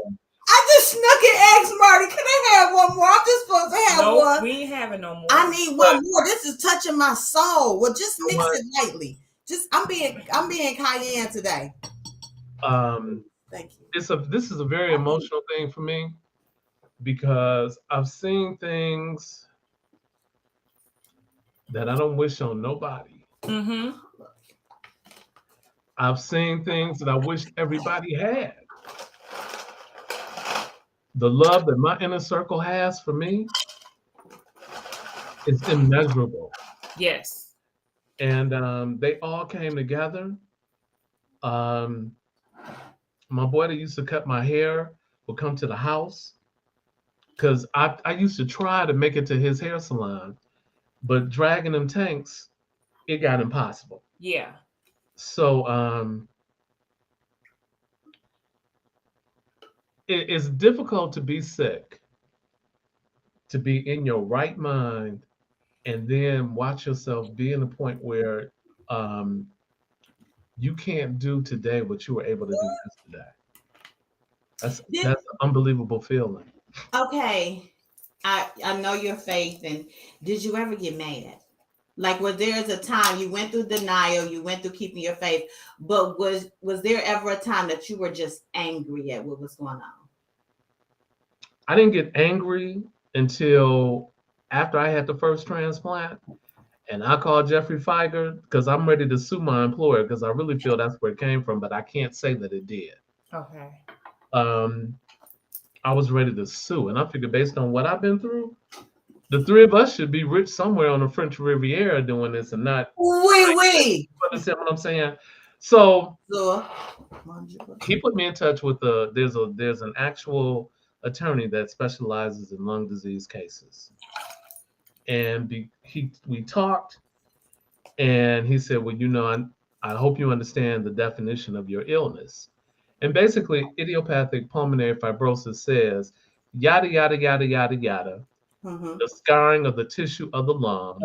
just snuck and asked Marty, can I have one more? I'm just supposed to have one. We ain't having no more. I need one more. This is touching my soul. Well, just mix it lightly. Just I'm being Cayenne today. Thank you. This is a very emotional thing for me because I've seen things that I don't wish on nobody. Mm-hmm. I've seen things that I wish everybody had. The love that my inner circle has for me is immeasurable. Yes. And they all came together Um, my boy that used to cut my hair would come to the house because I used to try to make it to his hair salon, but dragging them tanks, it got impossible. Yeah. So it's difficult to be sick, to be in your right mind, and then watch yourself be in a point where you can't do today what you were able to do yesterday. That's an unbelievable feeling. Okay, I know your faith, and did you ever get mad? Like, was there's a time you went through denial, you went through keeping your faith, but was there ever a time that you were just angry at what was going on? I didn't get angry until after I had the first transplant, and I called Jeffrey Feiger because I'm ready to sue my employer because I really feel that's where it came from, but I can't say that it did. Okay. I was ready to sue, and I figured based on what I've been through, the three of us should be rich somewhere on the French Riviera doing this and not. Wait. You understand what I'm saying? So So, he put me in touch with there's an actual attorney that specializes in lung disease cases, and we talked, and he said, well, I hope you understand the definition of your illness. And basically, idiopathic pulmonary fibrosis says, yada, yada, yada, yada, yada, the scarring of the tissue of the lungs,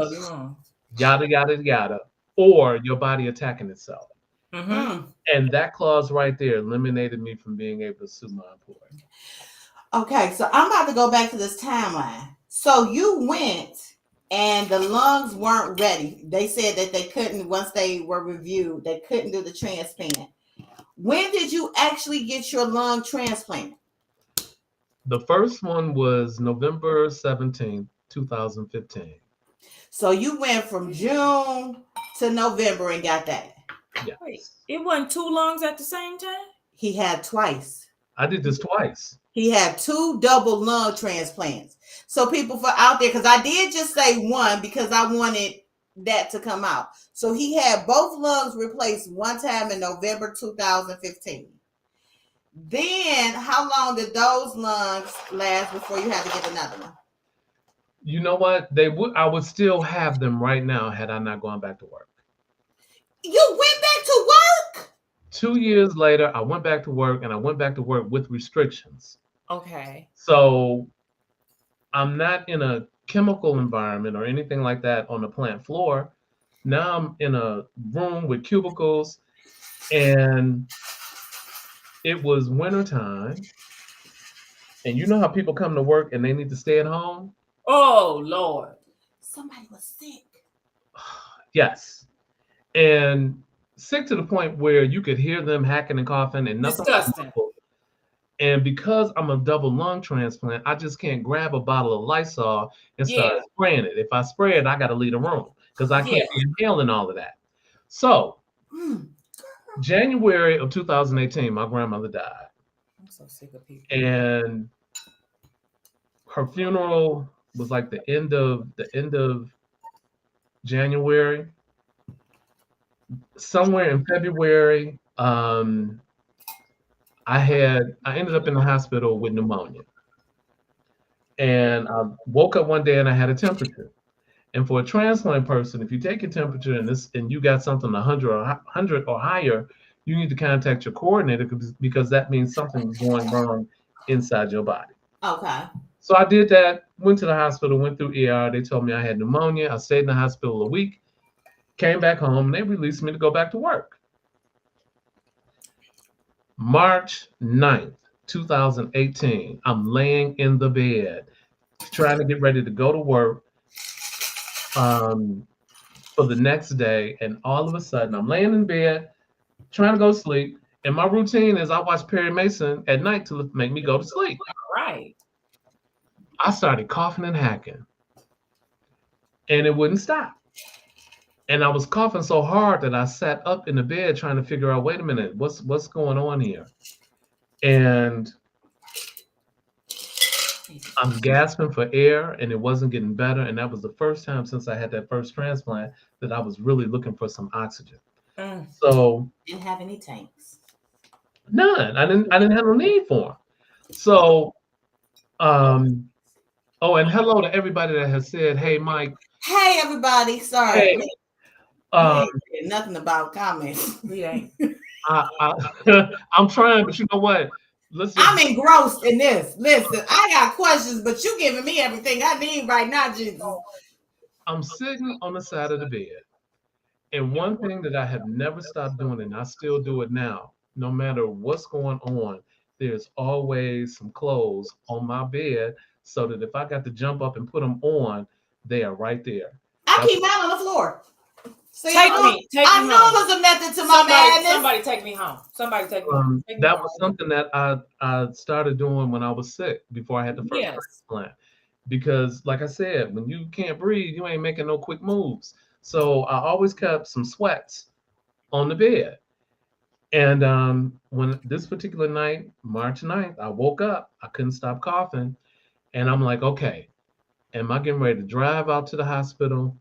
yada, yada, yada, or your body attacking itself. And that clause right there eliminated me from being able to sue my employer. Okay, so I'm about to go back to this timeline. So you went and the lungs weren't ready. They said that they couldn't, once they were reviewed, they couldn't do the transplant. When did you actually get your lung transplant? The first one was November 17th, 2015. So you went from June to November and got that. Yes. Wait, it wasn't two lungs at the same time? He had twice. I did this twice. He had 2 double lung transplants. So people for out there, because I did just say one because I wanted that to come out. So he had both lungs replaced one time in November 2015. Then how long did those lungs last before you had to get another one? You know what? I would still have them right now had I not gone back to work. You went back to work? 2 years later, I went back to work, and I went back to work with restrictions. Okay. So I'm not in a chemical environment or anything like that on the plant floor. Now I'm in a room with cubicles, and it was wintertime. And you know how people come to work and they need to stay at home? Oh, Lord. Somebody was sick. Yes. And sick to the point where you could hear them hacking and coughing and nothing. Disgusting. And because I'm a double lung transplant, I just can't grab a bottle of Lysol and start spraying it. If I spray it, I got to leave the room because I can't be inhaling all of that. So January of 2018, my grandmother died. I'm so sick of people. And her funeral was like the end of January. Somewhere in February, I ended up in the hospital with pneumonia. And I woke up one day and I had a temperature. And for a transplant person, if you take your temperature and you got something 100 or higher, you need to contact your coordinator because that means something's going wrong inside your body. Okay. So I did that, went to the hospital, went through ER. They told me I had pneumonia. I stayed in the hospital a week, came back home, and they released me to go back to work. March 9th, 2018, I'm laying in the bed, trying to get ready to go to work for the next day. And all of a sudden, I'm laying in bed, trying to go to sleep. And my routine is I watch Perry Mason at night to make me go to sleep. Right. I started coughing and hacking, and it wouldn't stop. And I was coughing so hard that I sat up in the bed trying to figure out, wait a minute, what's going on here? And I'm gasping for air, and it wasn't getting better. And that was the first time since I had that first transplant that I was really looking for some oxygen. So Didn't have any tanks. none. I didn't have no need for them. So oh, and hello to everybody that has said, hey Mike. Hey everybody, sorry. Hey, You ain't saying nothing about comments. We ain't. I'm trying, but you know what? I'm engrossed in this. Listen, I got questions, but you giving me everything I need right now, Jesus. I'm sitting on the side of the bed. And one thing that I have never stopped doing, and I still do it now, no matter what's going on, there's always some clothes on my bed so that if I got to jump up and put them on, they are right there. I keep mine on the floor. See, Take I me know home. there's a method to my madness. Somebody take me home. Somebody take me home. Take me That home. was something that I started doing when I was sick before I had the first transplant. Because, like I said, when you can't breathe, you ain't making no quick moves. So I always kept some sweats on the bed. And when this particular night, March 9th, I woke up, I couldn't stop coughing. And I'm like, okay, am I getting ready to drive out to the hospital?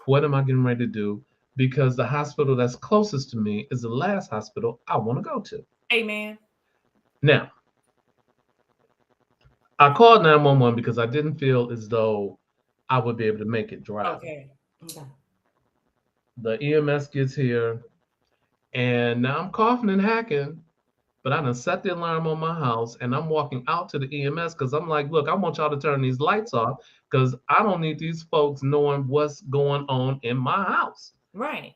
What am I getting ready to do? Because the hospital that's closest to me is the last hospital I want to go to. Amen. Now, I called 911 because I didn't feel as though I would be able to make it drive. Okay. The EMS gets here, and now I'm coughing and hacking, but I done set the alarm on my house, and I'm walking out to the EMS because I'm like, look, I want y'all to turn these lights off because I don't need these folks knowing what's going on in my house. Right.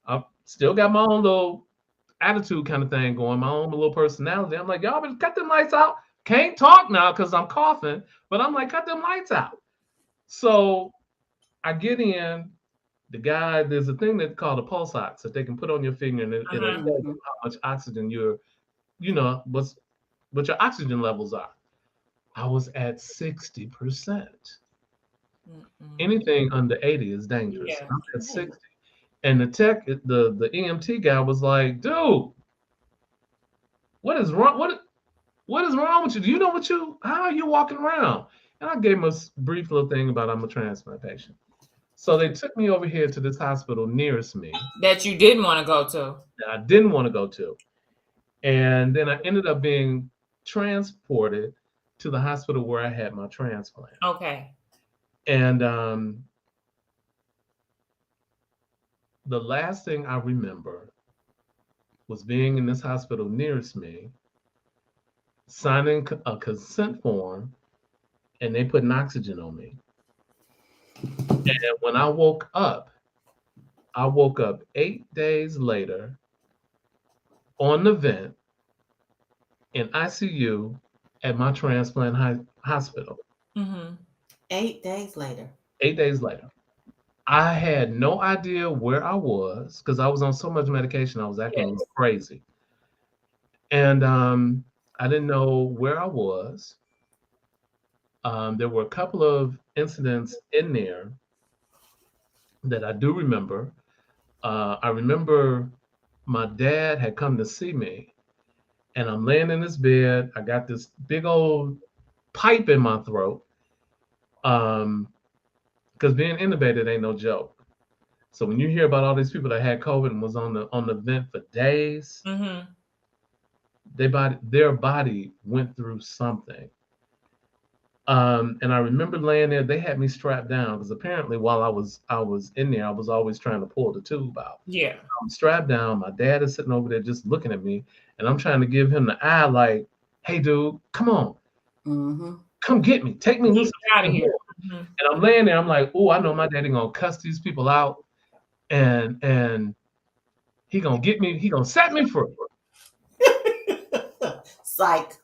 I've still got my own little attitude kind of thing going, my own little personality. I'm like, y'all better cut them lights out. Can't talk now because I'm coughing, but I'm like, cut them lights out. So I get in. The guy, there's a thing that's called a pulse ox that they can put on your finger, and it'll tell you how much oxygen what your oxygen levels are. I was at 60%. Anything under 80 is dangerous. Yeah. I'm at 60. And the EMT guy was like, dude, what is wrong? What is wrong with you? Do you know how are you walking around? And I gave him a brief little thing about I'm a transplant patient. So they took me over here to this hospital nearest me. That you didn't want to go to. That I didn't want to go to. And then I ended up being transported to the hospital where I had my transplant. Okay. And the last thing I remember was being in this hospital nearest me, signing a consent form, and they putting oxygen on me. And when I woke up 8 days later on the vent in ICU at my transplant hospital. 8 days later. 8 days later. I had no idea where I was because I was on so much medication. I was acting crazy. And I didn't know where I was. There were a couple of incidents in there that I do remember. I remember my dad had come to see me, and I'm laying in this bed. I got this big old pipe in my throat, because being intubated ain't no joke. So when you hear about all these people that had COVID and was on the vent for days, their body went through something. And I remember laying there. They had me strapped down because apparently while I was in there, I was always trying to pull the tube out. Yeah. I'm strapped down. My dad is sitting over there just looking at me, and I'm trying to give him the eye like, "Hey, dude, come on, come get me, take me out of here." And I'm laying there. I'm like, "Oh, I know my daddy gonna cuss these people out, and he gonna get me. He gonna set me free." Psych.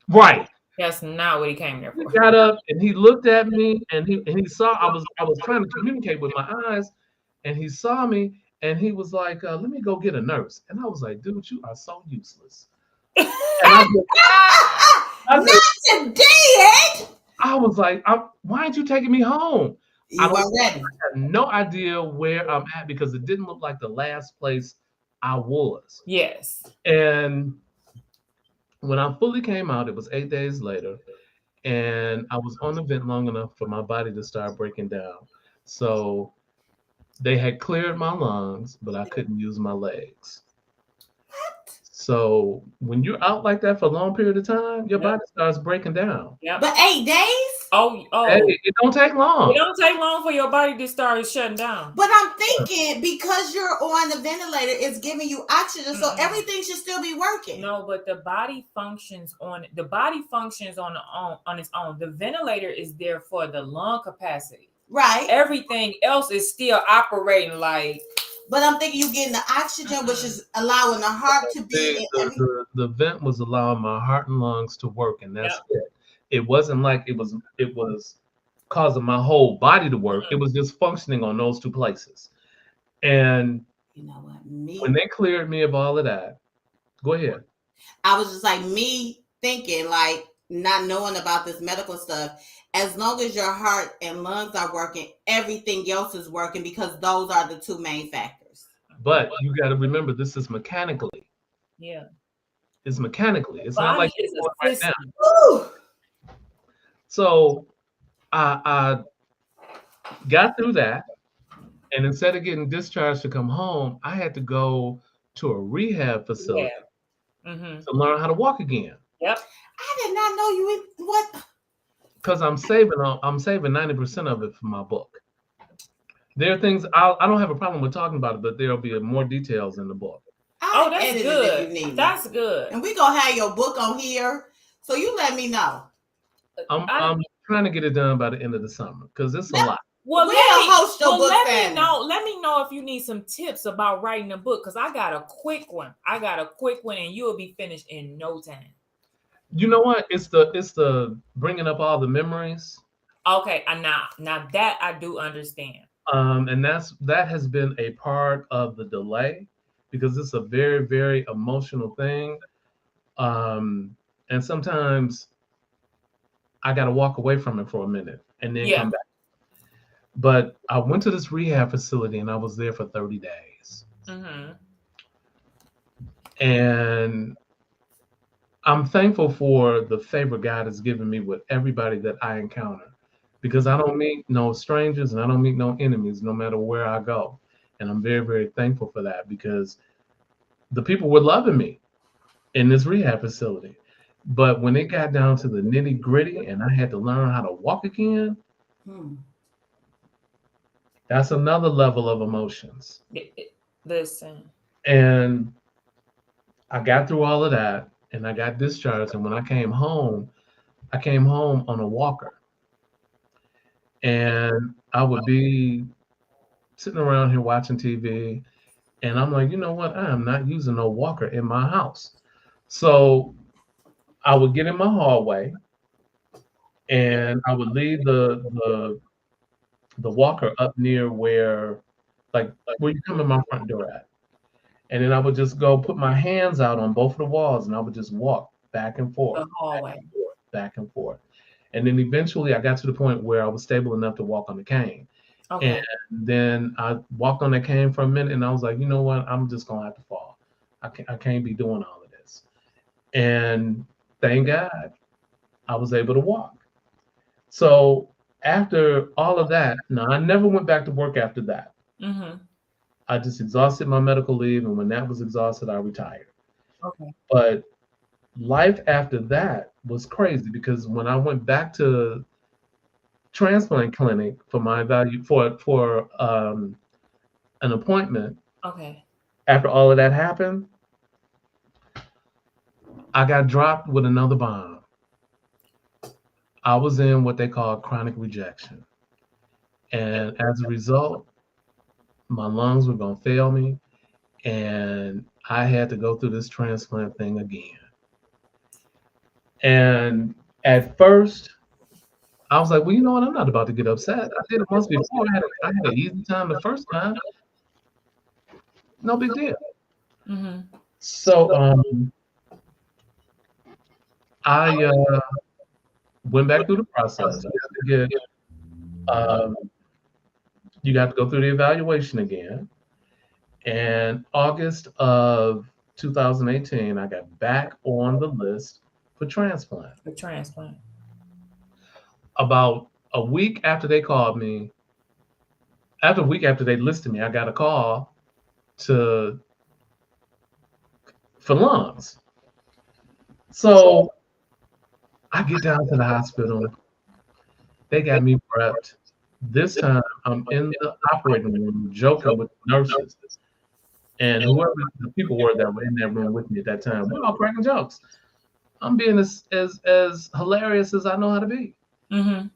Right. That's not what he came there for. He got up and he looked at me, and he saw I was trying to communicate with my eyes, and he saw me, and he was like, "Let me go get a nurse." And I was like, "Dude, you are so useless." And Not today. I was like, "Why aren't you taking me home?" You weren't ready. I had no idea where I'm at because it didn't look like the last place I was. Yes. And when I fully came out, it was 8 days later, and I was on the vent long enough for my body to start breaking down. So They had cleared my lungs, but I couldn't use my legs. What? So when you're out like that for a long period of time, your Yep. body starts breaking down. Yep. But 8 days? Oh, Hey, it don't take It long. don't take long for your body to start shutting down. But I'm thinking because you're on the ventilator, it's giving you oxygen, so Mm-mm. everything should still be working. No, but the body functions on its own. The ventilator is there for the lung capacity. Right. Everything else is still operating like. But I'm thinking you're getting the oxygen, which is allowing the heart to beat. The vent was allowing my heart and lungs to work, and that's it. It wasn't like it was causing my whole body to work. It was just functioning on those two places. And You know what? when they cleared me of all of that, go ahead. I was just like me thinking, like not knowing about this medical stuff. As long as your heart and lungs are working, everything else is working because those are the two main factors. But you got to remember, this is mechanically. Yeah. It's mechanically. It's not Body like is you're a right now. system. Woo! So I got through that, and instead of getting discharged to come home, I had to go to a rehab facility Mm-hmm. to learn how to walk again. Yep. I did not know you. What? Because I'm saving 90% of it for my book. There are things I don't have a problem with talking about it, but there'll be more details in the book. I That's edited good. If you need That's good. And we gonna have your book on here, so you let me know. I'm trying to get it done by the end of the summer because it's a lot. Well, We'll host your book let signing. me know. Let me know if you need some tips about writing a book, because I got a quick one. And you'll be finished in no time. You know what? It's the bringing up all the memories. Okay, now that I do understand. And that has been a part of the delay because it's a very, very emotional thing. And sometimes I got to walk away from it for a minute and then come back. But I went to this rehab facility and I was there for 30 days. Mm-hmm. And I'm thankful for the favor God has given me with everybody that I encounter, because I don't meet no strangers and I don't meet no enemies no matter where I go. And I'm very, very thankful for that, because the people were loving me in this rehab facility. But when it got down to the nitty gritty and I had to learn how to walk again, that's another level of emotions. Listen. And I got through all of that and I got discharged. And when I came home on a walker. And I would be sitting around here watching TV. And I'm like, you know what? I am not using no walker in my house. So I would get in my hallway and I would leave the walker up near where you come in my front door at. And then I would just go put my hands out on both of the walls and I would just walk back and forth. The hallway. Back and forth. And then eventually I got to the point where I was stable enough to walk on the cane. Okay. And then I walked on the cane for a minute and I was like, you know what? I'm just going to have to fall. I can't be doing all of this. And thank God I was able to walk. So after all of that, now I never went back to work after that. Mm-hmm. I just exhausted my medical leave. And when that was exhausted, I retired. Okay. But life after that was crazy, because when I went back to transplant clinic for my for an appointment. Okay. After all of that happened, I got dropped with another bomb. I was in what they call chronic rejection. And as a result, my lungs were going to fail me. And I had to go through this transplant thing again. And at first, I was like, well, you know what? I'm not about to get upset. I did it once before. I had an easy time the first time. No big deal. Mm-hmm. So I went back through the process. You got to go through the evaluation again. And August of 2018, I got back on the list for transplant. About a week after they called me, after a week after they listed me, I got a call for lungs. So I get down to the hospital. They got me prepped. This time I'm in the operating room joking with the nurses and whoever the people were that were in that room with me at that time. We're all cracking jokes. I'm being as hilarious as I know how to be. Mm-hmm.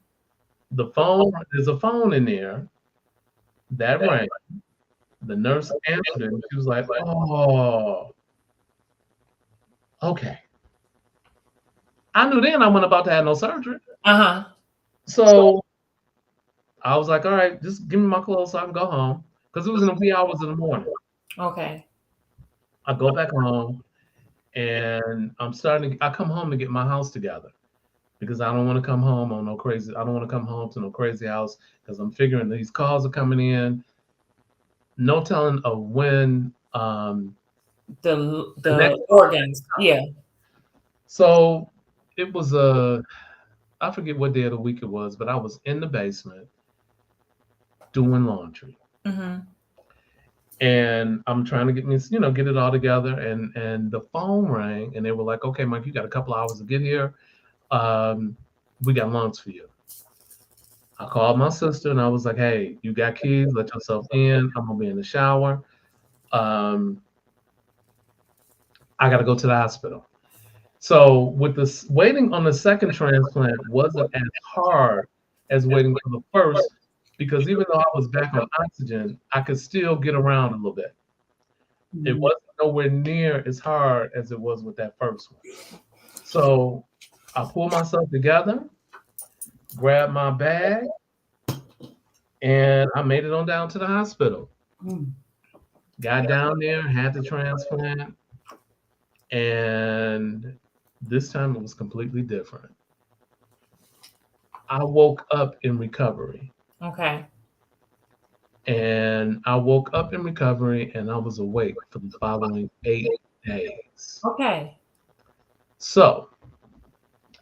There's a phone in there that rang. The nurse answered it and she was like, "Oh, okay." I knew then I wasn't about to have no surgery. Uh-huh. So I was like, all right, just give me my clothes so I can go home. Because it was in the wee hours in the morning. Okay. I go back home and I come home to get my house together. Because I don't want to come home I don't want to come home to no crazy house because I'm figuring these calls are coming in. No telling of when The next organs. Yeah. So it was I forget what day of the week it was, but I was in the basement doing laundry. Mm-hmm. And I'm trying to get it all together. And the phone rang and they were like, "Okay, Mike, you got a couple hours to get here. We got lunch for you." I called my sister and I was like, "Hey, you got keys? Let yourself in. I'm gonna be in the shower. I gotta go to the hospital." So with this waiting on the second transplant wasn't as hard as waiting for the first, because even though I was back on oxygen, I could still get around a little bit. It wasn't nowhere near as hard as it was with that first one. So I pulled myself together, grabbed my bag, and I made it on down to the hospital. Got down there, had the transplant, and this time it was completely different. I woke up in recovery. Okay. And I woke up in recovery and I was awake for the following 8 days. Okay. So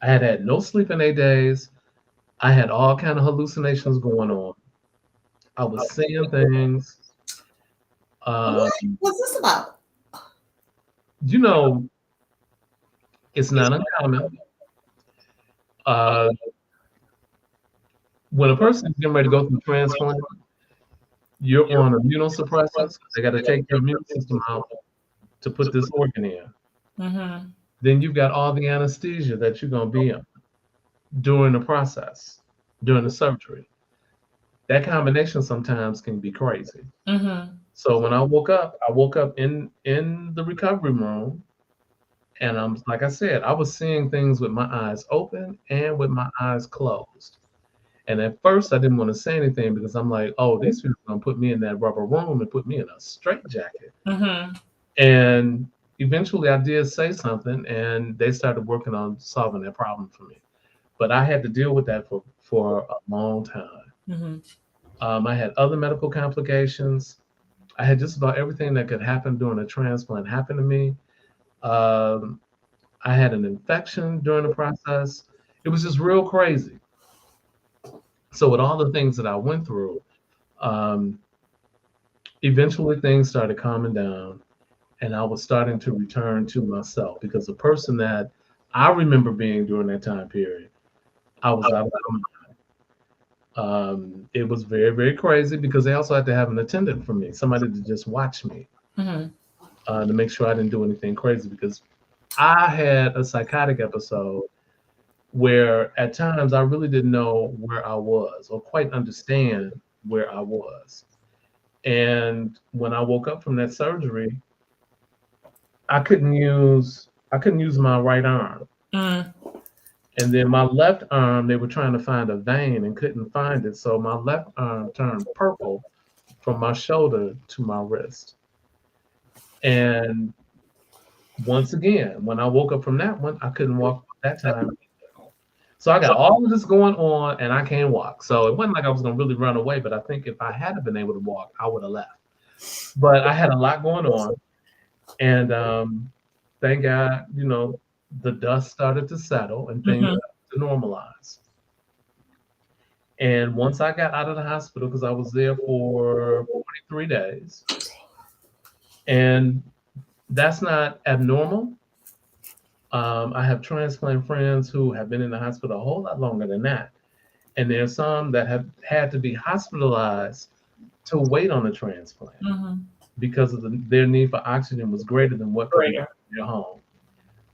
I had no sleep in 8 days. I had all kind of hallucinations going on. I was seeing things. What was this about? You know, it's not uncommon. When a person is getting ready to go through transplant, you're on immunosuppressants. They got to take your immune system out to put this organ in. Mm-hmm. Then you've got all the anesthesia that you're going to be on during the process, during the surgery. That combination sometimes can be crazy. Mm-hmm. So when I woke up in the recovery room, and I'm like I said, I was seeing things with my eyes open and with my eyes closed. And at first, I didn't want to say anything because I'm like, oh, these people are going to put me in that rubber room and put me in a straitjacket. Mm-hmm. And eventually, I did say something, and they started working on solving that problem for me. But I had to deal with that for a long time. Mm-hmm. I had other medical complications. I had just about everything that could happen during a transplant happen to me. I had an infection during the process. It was just real crazy. So with all the things that I went through, eventually things started calming down and I was starting to return to myself, because the person that I remember being during that time period, I was out of my mind. It was very, very crazy because they also had to have an attendant for me, somebody to just watch me, Mm-hmm. to make sure I didn't do anything crazy, because I had a psychotic episode where at times I really didn't know where I was or quite understand where I was. And when I woke up from that surgery, I couldn't use my right arm. Mm. And then my left arm, they were trying to find a vein and couldn't find it. So my left arm turned purple from my shoulder to my wrist. And once again, when I woke up from that one, I couldn't walk that time. So I got all of this going on and I can't walk. So it wasn't like I was going to really run away, but I think if I had been able to walk, I would have left. But I had a lot going on. And thank God, the dust started to settle and things started to normalize. And once I got out of the hospital, because I was there for 43 days, and that's not abnormal. I have transplant friends who have been in the hospital a whole lot longer than that. And there's some that have had to be hospitalized to wait on a transplant Mhm. because of their need for oxygen was greater than what could be Greater. in their home.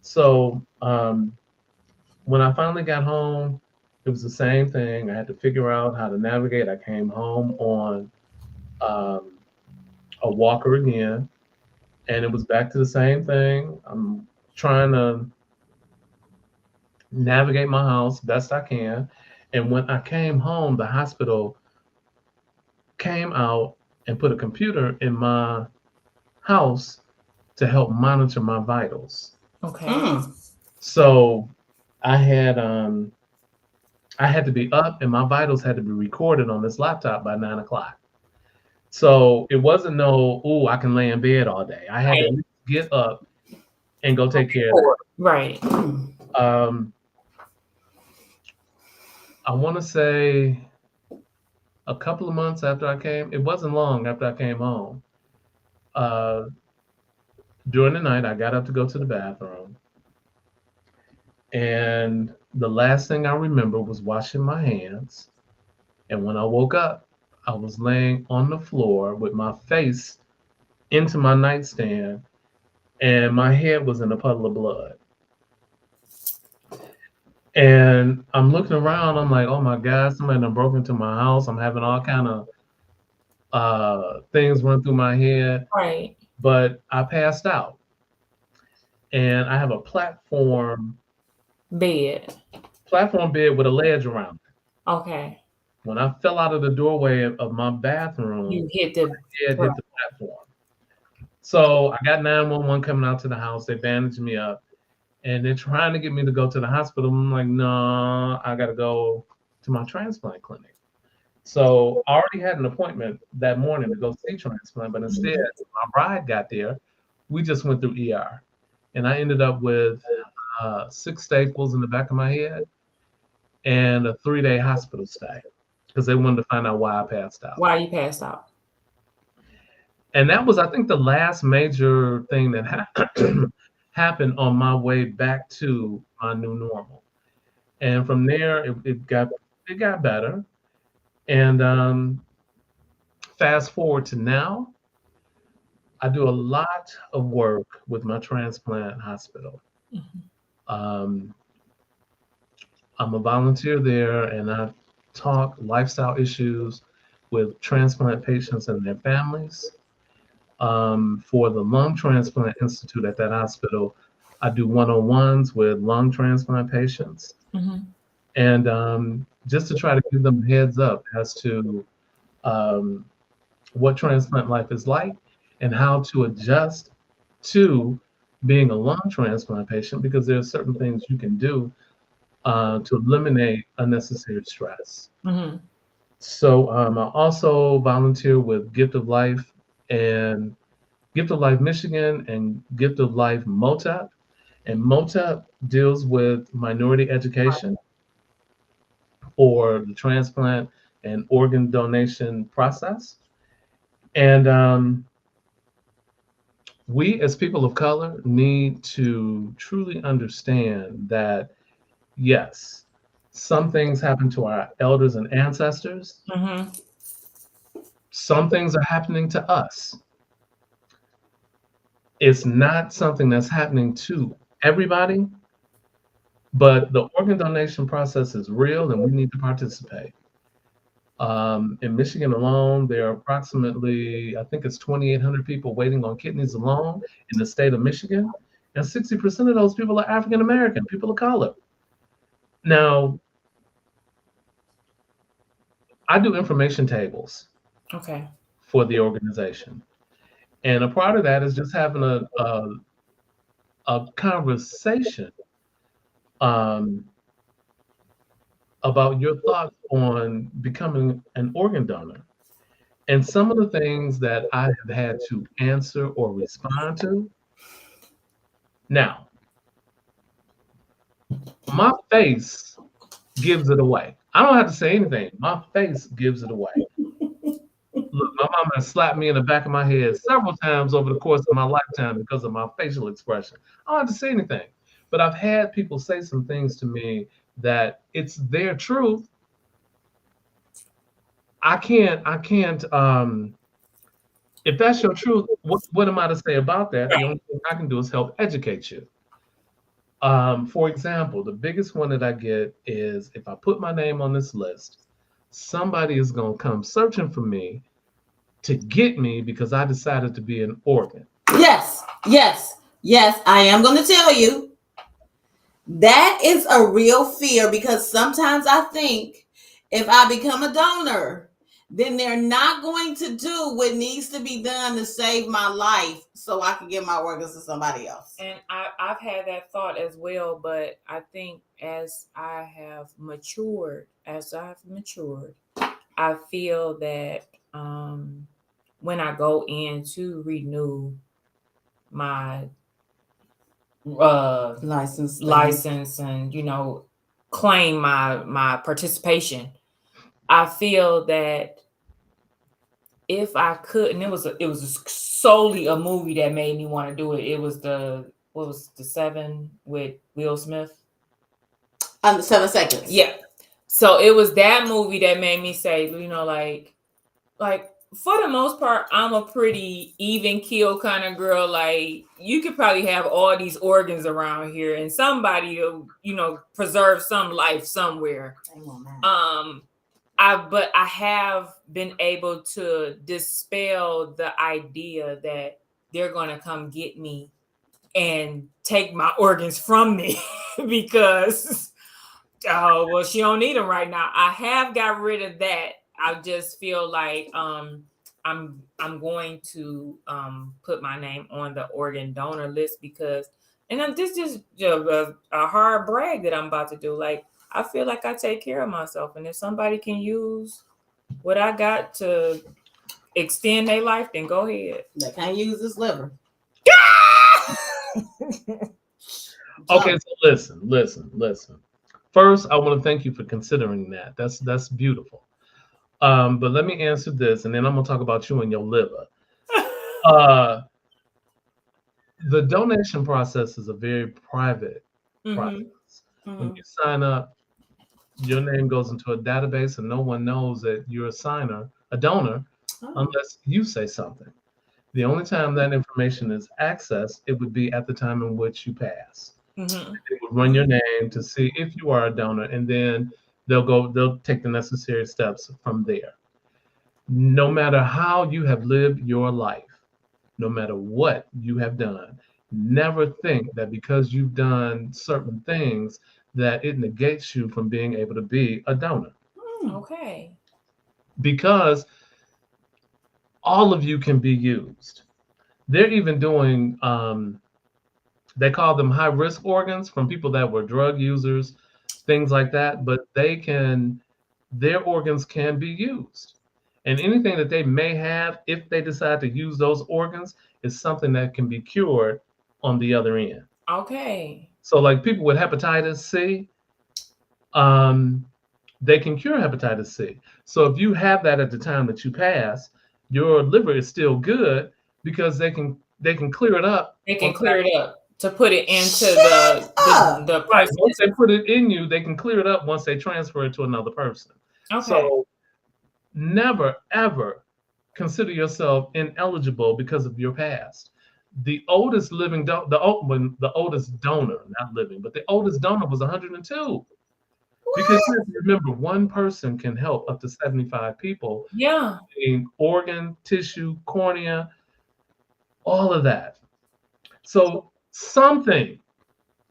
So when I finally got home, it was the same thing. I had to figure out how to navigate. I came home on um, a walker again, and it was back to the same thing. I'm trying to navigate my house best I can. And when I came home, the hospital came out and put a computer in my house to help monitor my vitals. Okay. So I had to be up and my vitals had to be recorded on this laptop by 9 o'clock. So it wasn't I can lay in bed all day. I had to get up and go take care of it. Right. I want to say a couple of months after I came, it wasn't long after I came home. During the night, I got up to go to the bathroom. And the last thing I remember was washing my hands. And when I woke up, I was laying on the floor with my face into my nightstand, and my head was in a puddle of blood. And I'm looking around, I'm like, oh my God, somebody done broke into my house. I'm having all kind of things run through my head. Right. But I passed out. And I have a platform bed with a ledge around it. Okay. When I fell out of the doorway of my bathroom, You hit the my head hit the platform. So I got 911 coming out to the house. They bandaged me up, and they're trying to get me to go to the hospital. I'm like, no, I got to go to my transplant clinic. So I already had an appointment that morning to go see transplant, but instead, my bride got there. We just went through ER, and I ended up with 6 staples in the back of my head and a 3-day hospital stay because they wanted to find out why I passed out. Why you passed out? And that was, I think, the last major thing that happened on my way back to my new normal. And from there, it got better. And fast forward to now, I do a lot of work with my transplant hospital. I'm a volunteer there, and I talk lifestyle issues with transplant patients and their families. For the Lung Transplant Institute at that hospital, I do one-on-ones with lung transplant patients. And just to try to give them a heads up as to what transplant life is like and how to adjust to being a lung transplant patient, because there are certain things you can do to eliminate unnecessary stress. So I also volunteer with Gift of Life and Gift of Life Michigan and Gift of Life MOTEP. And MOTEP deals with minority education for the transplant and organ donation process. And we as people of color need to truly understand that, yes, some things happen to our elders and ancestors. Some things are happening to us. It's not something that's happening to everybody, but the organ donation process is real and we need to participate. In Michigan alone, there are approximately, I think it's 2,800 people waiting on kidneys alone in the state of Michigan. And 60% of those people are African-American, people of color. Now, I do information tables for the organization. And a part of that is just having a conversation about your thoughts on becoming an organ donor. And some of the things that I have had to answer or respond to. Now, my face gives it away. I don't have to say anything. My face gives it away. Look, my mama has slapped me in the back of my head several times over the course of my lifetime because of my facial expression. I don't have to say anything. But I've had people say some things to me that it's their truth. I can't, if that's your truth, what am I to say about that? The only thing I can do is help educate you. For example, the biggest one that I get is if I put my name on this list, somebody is going to come searching for me to get me because I decided to be an organ. Yes, yes, yes. I am going to tell you that is a real fear because sometimes I think if I become a donor, then they're not going to do what needs to be done to save my life so I can give my organs to somebody else. And I've had that thought as well, but I think as I've matured, I feel that when I go in to renew my license and, you know, claim my participation, I feel that if I could, and it was solely a movie that made me want to do it. It was the 7 with Will Smith? 7 seconds. Yeah. So it was that movie that made me say, you know, like for the most part, I'm a pretty even keel kind of girl. Like you could probably have all these organs around here, and somebody will, you know, preserve some life somewhere. But I have been able to dispel the idea that they're going to come get me and take my organs from me because, oh, well, she don't need them right now. I have got rid of that. I just feel like I'm going to put my name on the organ donor list because, and this is a hard brag that I'm about to do. Like, I feel like I take care of myself. And if somebody can use what I got to extend their life, then go ahead. They can't use this liver. Okay, so listen. First, I want to thank you for considering that. That's beautiful. But let me answer this, and then I'm going to talk about you and your liver. The donation process is a very private process. When you sign up, your name goes into a database and no one knows that you're a donor, unless you say something. The only time that information is accessed, it would be at the time in which you pass. They would run your name to see if you are a donor, and then they'll take the necessary steps from there. No matter how you have lived your life, no matter what you have done, never think that because you've done certain things that it negates you from being able to be a donor. Okay. Because all of you can be used. They're even doing, they call them high-risk organs from people that were drug users, things like that, but their organs can be used. And anything that they may have, if they decide to use those organs, is something that can be cured on the other end. Okay. So like people with hepatitis C, they can cure hepatitis C. So if you have that at the time that you pass, your liver is still good because they can clear it up. They can clear it up to put it into the right. Once they put it in you, they can clear it up once they transfer it to another person. Okay. So never ever consider yourself ineligible because of your past. The oldest living the oldest donor, not living, but the oldest donor was 102. What? Because remember, one person can help up to 75 people. Yeah. In organ, tissue, cornea, all of that. So something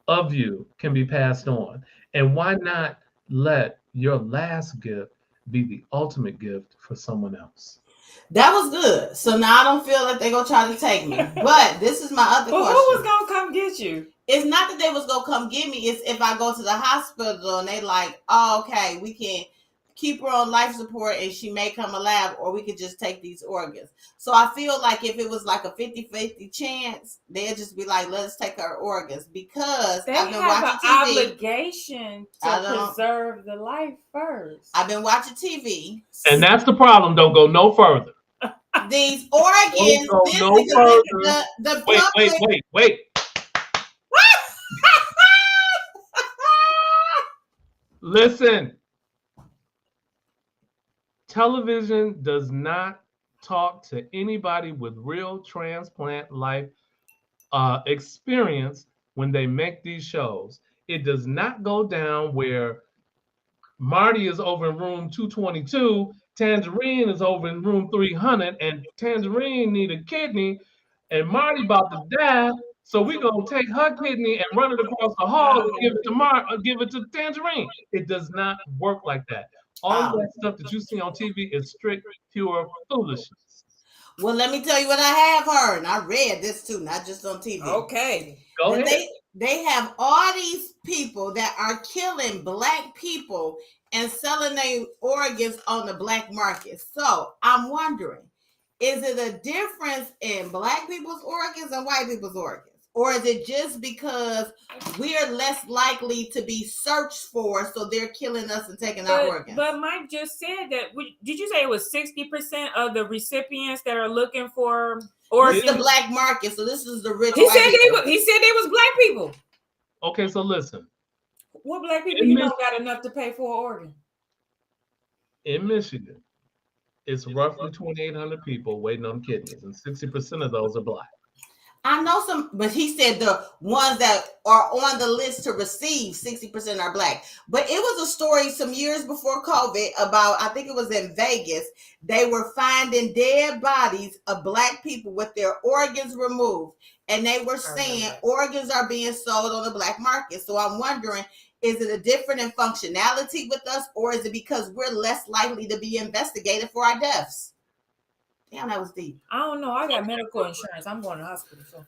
of you can be passed on. And why not let your last gift be the ultimate gift for someone else? That was good. So now I don't feel like they're going to try to take me. But this is my other question. Who was going to come get you? It's not that they was going to come get me. It's if I go to the hospital and they like, oh, okay, we can keep her on life support and she may come alive, or we could just take these organs. So I feel like if it was like a 50-50 chance, they'd just be like, let's take her organs, because They I've been have watching an TV. obligation I to don't- preserve the life first. I've been watching TV. And that's the problem. Don't go no further. These organs, Don't go no because further. the Wait. Listen. Television does not talk to anybody with real transplant life experience when they make these shows. It does not go down where Marty is over in room 222, Tangerine is over in room 300, and Tangerine need a kidney, and Marty about to die. So we're gonna take her kidney and run it across the hall and give it to Tangerine. It does not work like that. All that stuff that you see on TV is strict, pure foolishness. Well, let me tell you what I have heard, and I read this too, not just on TV. Okay. Go That ahead. they have all these people that are killing black people and selling their organs on the black market. So I'm wondering, is it a difference in black people's organs and white people's organs? Or is it just because we're less likely to be searched for, so they're killing us and taking our organs? But Mike just said that. Did you say it was 60% of the recipients that are looking for This organs? is the black market, so this is the rich He white said people. they was black people. Okay, so listen. What black people you don't got enough to pay for an organ? In Michigan, it's roughly 2,800 people waiting on kidneys, and 60% of those are black. I know some, but he said the ones that are on the list to receive 60% are black. But it was a story some years before COVID about, I think it was in Vegas, they were finding dead bodies of black people with their organs removed. And they were saying organs are being sold on the black market. So I'm wondering, is it a different in functionality with us, or is it because we're less likely to be investigated for our deaths? Damn, that was deep. I don't know. I got medical insurance. I'm going to hospital. So.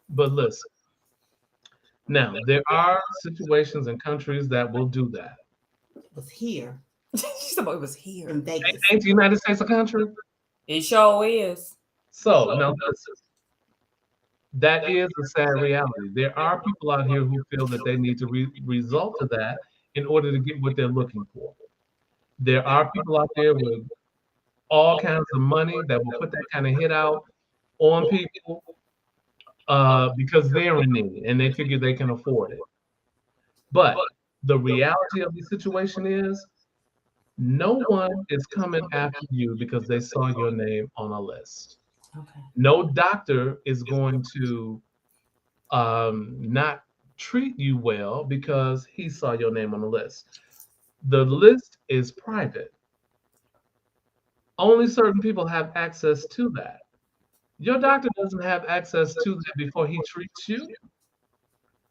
But listen, now there are situations and countries that will do that. It was here Somebody was here. in Vegas. Ain't the United States a country? It sure is. So now listen, that is a sad reality. There are people out here who feel that they need to resort to that in order to get what they're looking for. There are people out there with all kinds of money that will put that kind of hit out on people because they're in need and they figure they can afford it. But the reality of the situation is no one is coming after you because they saw your name on a list. Okay. No doctor is going to not treat you well because he saw your name on the list. The list is private. Only certain people have access to that. Your doctor doesn't have access to that before he treats you.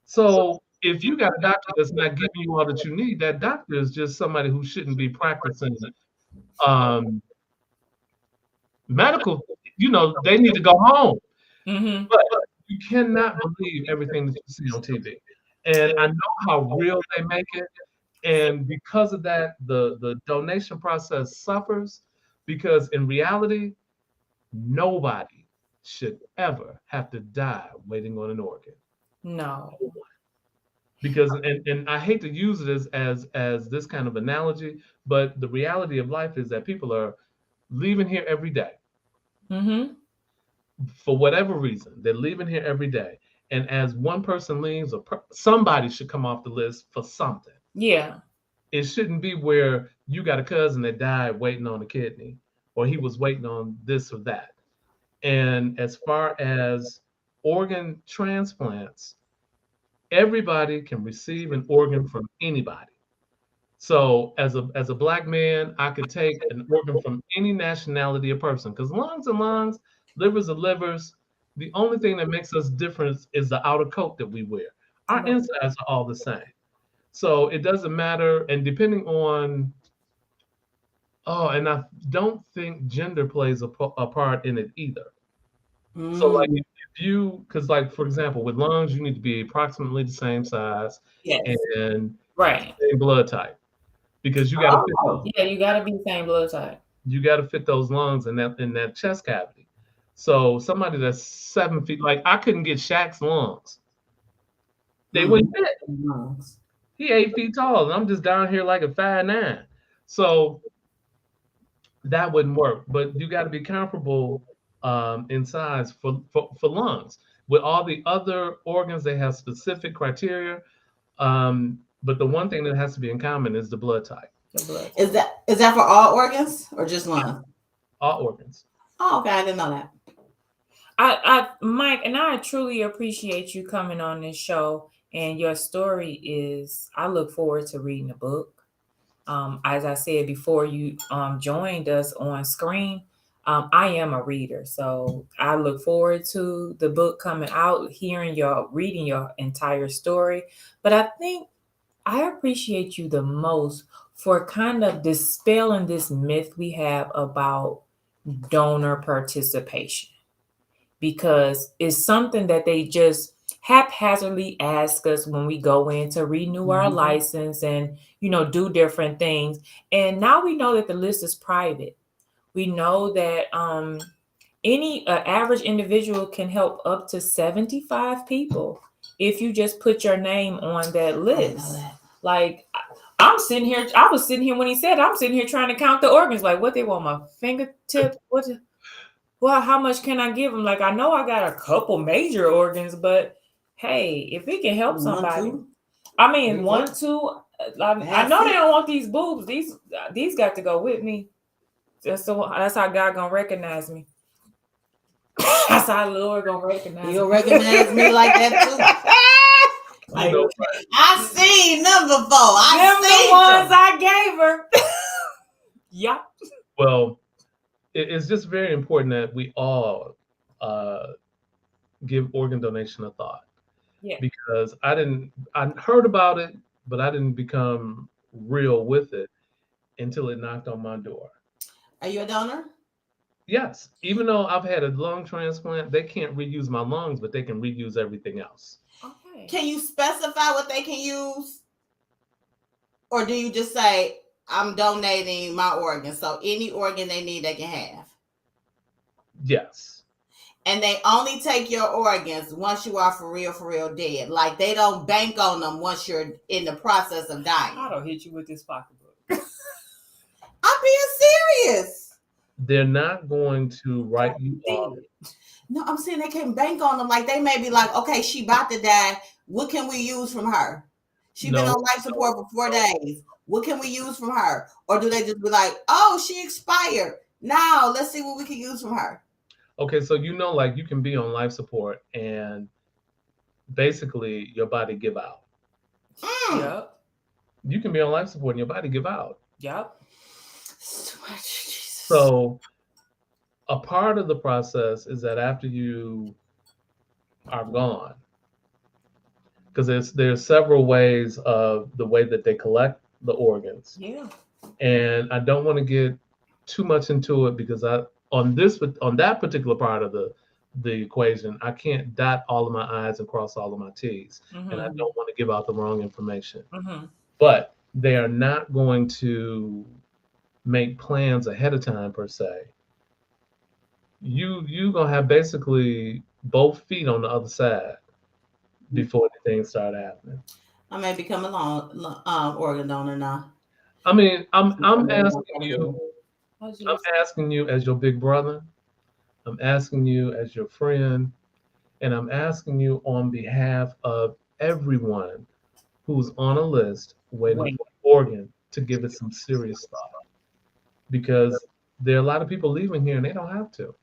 So if you got a doctor that's not giving you all that you need, that doctor is just somebody who shouldn't be practicing medical. You know, they need to go home. Mm-hmm. But you cannot believe everything that you see on TV. And I know how real they make it. And because of that, the donation process suffers. Because in reality, nobody should ever have to die waiting on an organ. No. Because and I hate to use it as this kind of analogy, but the reality of life is that people are leaving here every day. Mm-hmm. For whatever reason, they're leaving here every day. And as one person leaves, somebody should come off the list for something. Yeah. It shouldn't be where you got a cousin that died waiting on a kidney, or he was waiting on this or that. And as far as organ transplants, everybody can receive an organ from anybody. So as a black man, I could take an organ from any nationality or person, because lungs are lungs, livers are livers. The only thing that makes us different is the outer coat that we wear. Our insides are all the same. So it doesn't matter. And depending on, and I don't think gender plays a part in it either. So like if you, because like, for example, with lungs, you need to be approximately the same size Yes. and Right. same blood type. because you got to fit Oh, Yeah, you gotta be the same blood type. fit those lungs in that chest cavity. So somebody that's 7 feet, like I couldn't get Shaq's lungs. They wouldn't fit. lungs. He 8 feet tall, and I'm just down here like a 5'9". So that wouldn't work. But you got to be comparable in size for lungs. With all the other organs, they have specific criteria. But the one thing that has to be in common is the blood type. The blood. Is that for all organs or just lungs? All organs. Oh, okay, I didn't know that. Mike, and I truly appreciate you coming on this show. And your story is, I look forward to reading the book. As I said before you joined us on screen, I am a reader. So I look forward to the book coming out, reading your entire story. But I think I appreciate you the most for kind of dispelling this myth we have about donor participation, because it's something that they just haphazardly ask us when we go in to renew our license and, do different things. And now we know that the list is private. We know that any average individual can help up to 75 people if you just put your name on that list. Like, I was sitting here when he said, I'm sitting here trying to count the organs. Like, what they want, my fingertip? Well, how much can I give them? Like, I know I got a couple major organs, but hey, if it can help somebody, 1, 2. I mean, 1, 2. I know they don't want these boobs. These got to go with me. That's how God gonna recognize me. That's how the Lord gonna recognize me. You'll recognize me like that too. Like, I seen them before. The ones I gave her. Yeah. Well, it's just very important that we all give organ donation a thought. Yeah. Because I heard about it, but I didn't become real with it until it knocked on my door. Are you a donor? Yes. Even though I've had a lung transplant, they can't reuse my lungs, but they can reuse everything else. Okay. Can you specify what they can use? Or do you just say, I'm donating my organ, so any organ they need, they can have? Yes. And they only take your organs once you are for real dead. Like, they don't bank on them once you're in the process of dying. I don't hit you with this pocketbook. I'm being serious. They're not going to write you off. No, I'm saying they can bank on them. Like, they may be like, okay, she about to die. What can we use from her? She's been on life support for 4 days. What can we use from her? Or do they just be like, oh, she expired. Now let's see what we can use from her. Okay, so like you can be on life support and basically your body give out. Yep. You can be on life support and your body give out. Yep. So a part of the process is that after you are gone, because there's several ways of the way that they collect the organs. Yeah. And I don't want to get too much into it because on that particular part of the equation, I can't dot all of my I's and cross all of my T's. Mm-hmm. And I don't want to give out the wrong information. Mm-hmm. But they are not going to make plans ahead of time per se. You gonna have basically both feet on the other side before anything start happening. I may become a organ donor now. I mean, I'm asking you. I'm asking you as your big brother. I'm asking you as your friend, and I'm asking you on behalf of everyone who's on a list waiting for an organ to give it some serious thought, because there are a lot of people leaving here and they don't have to.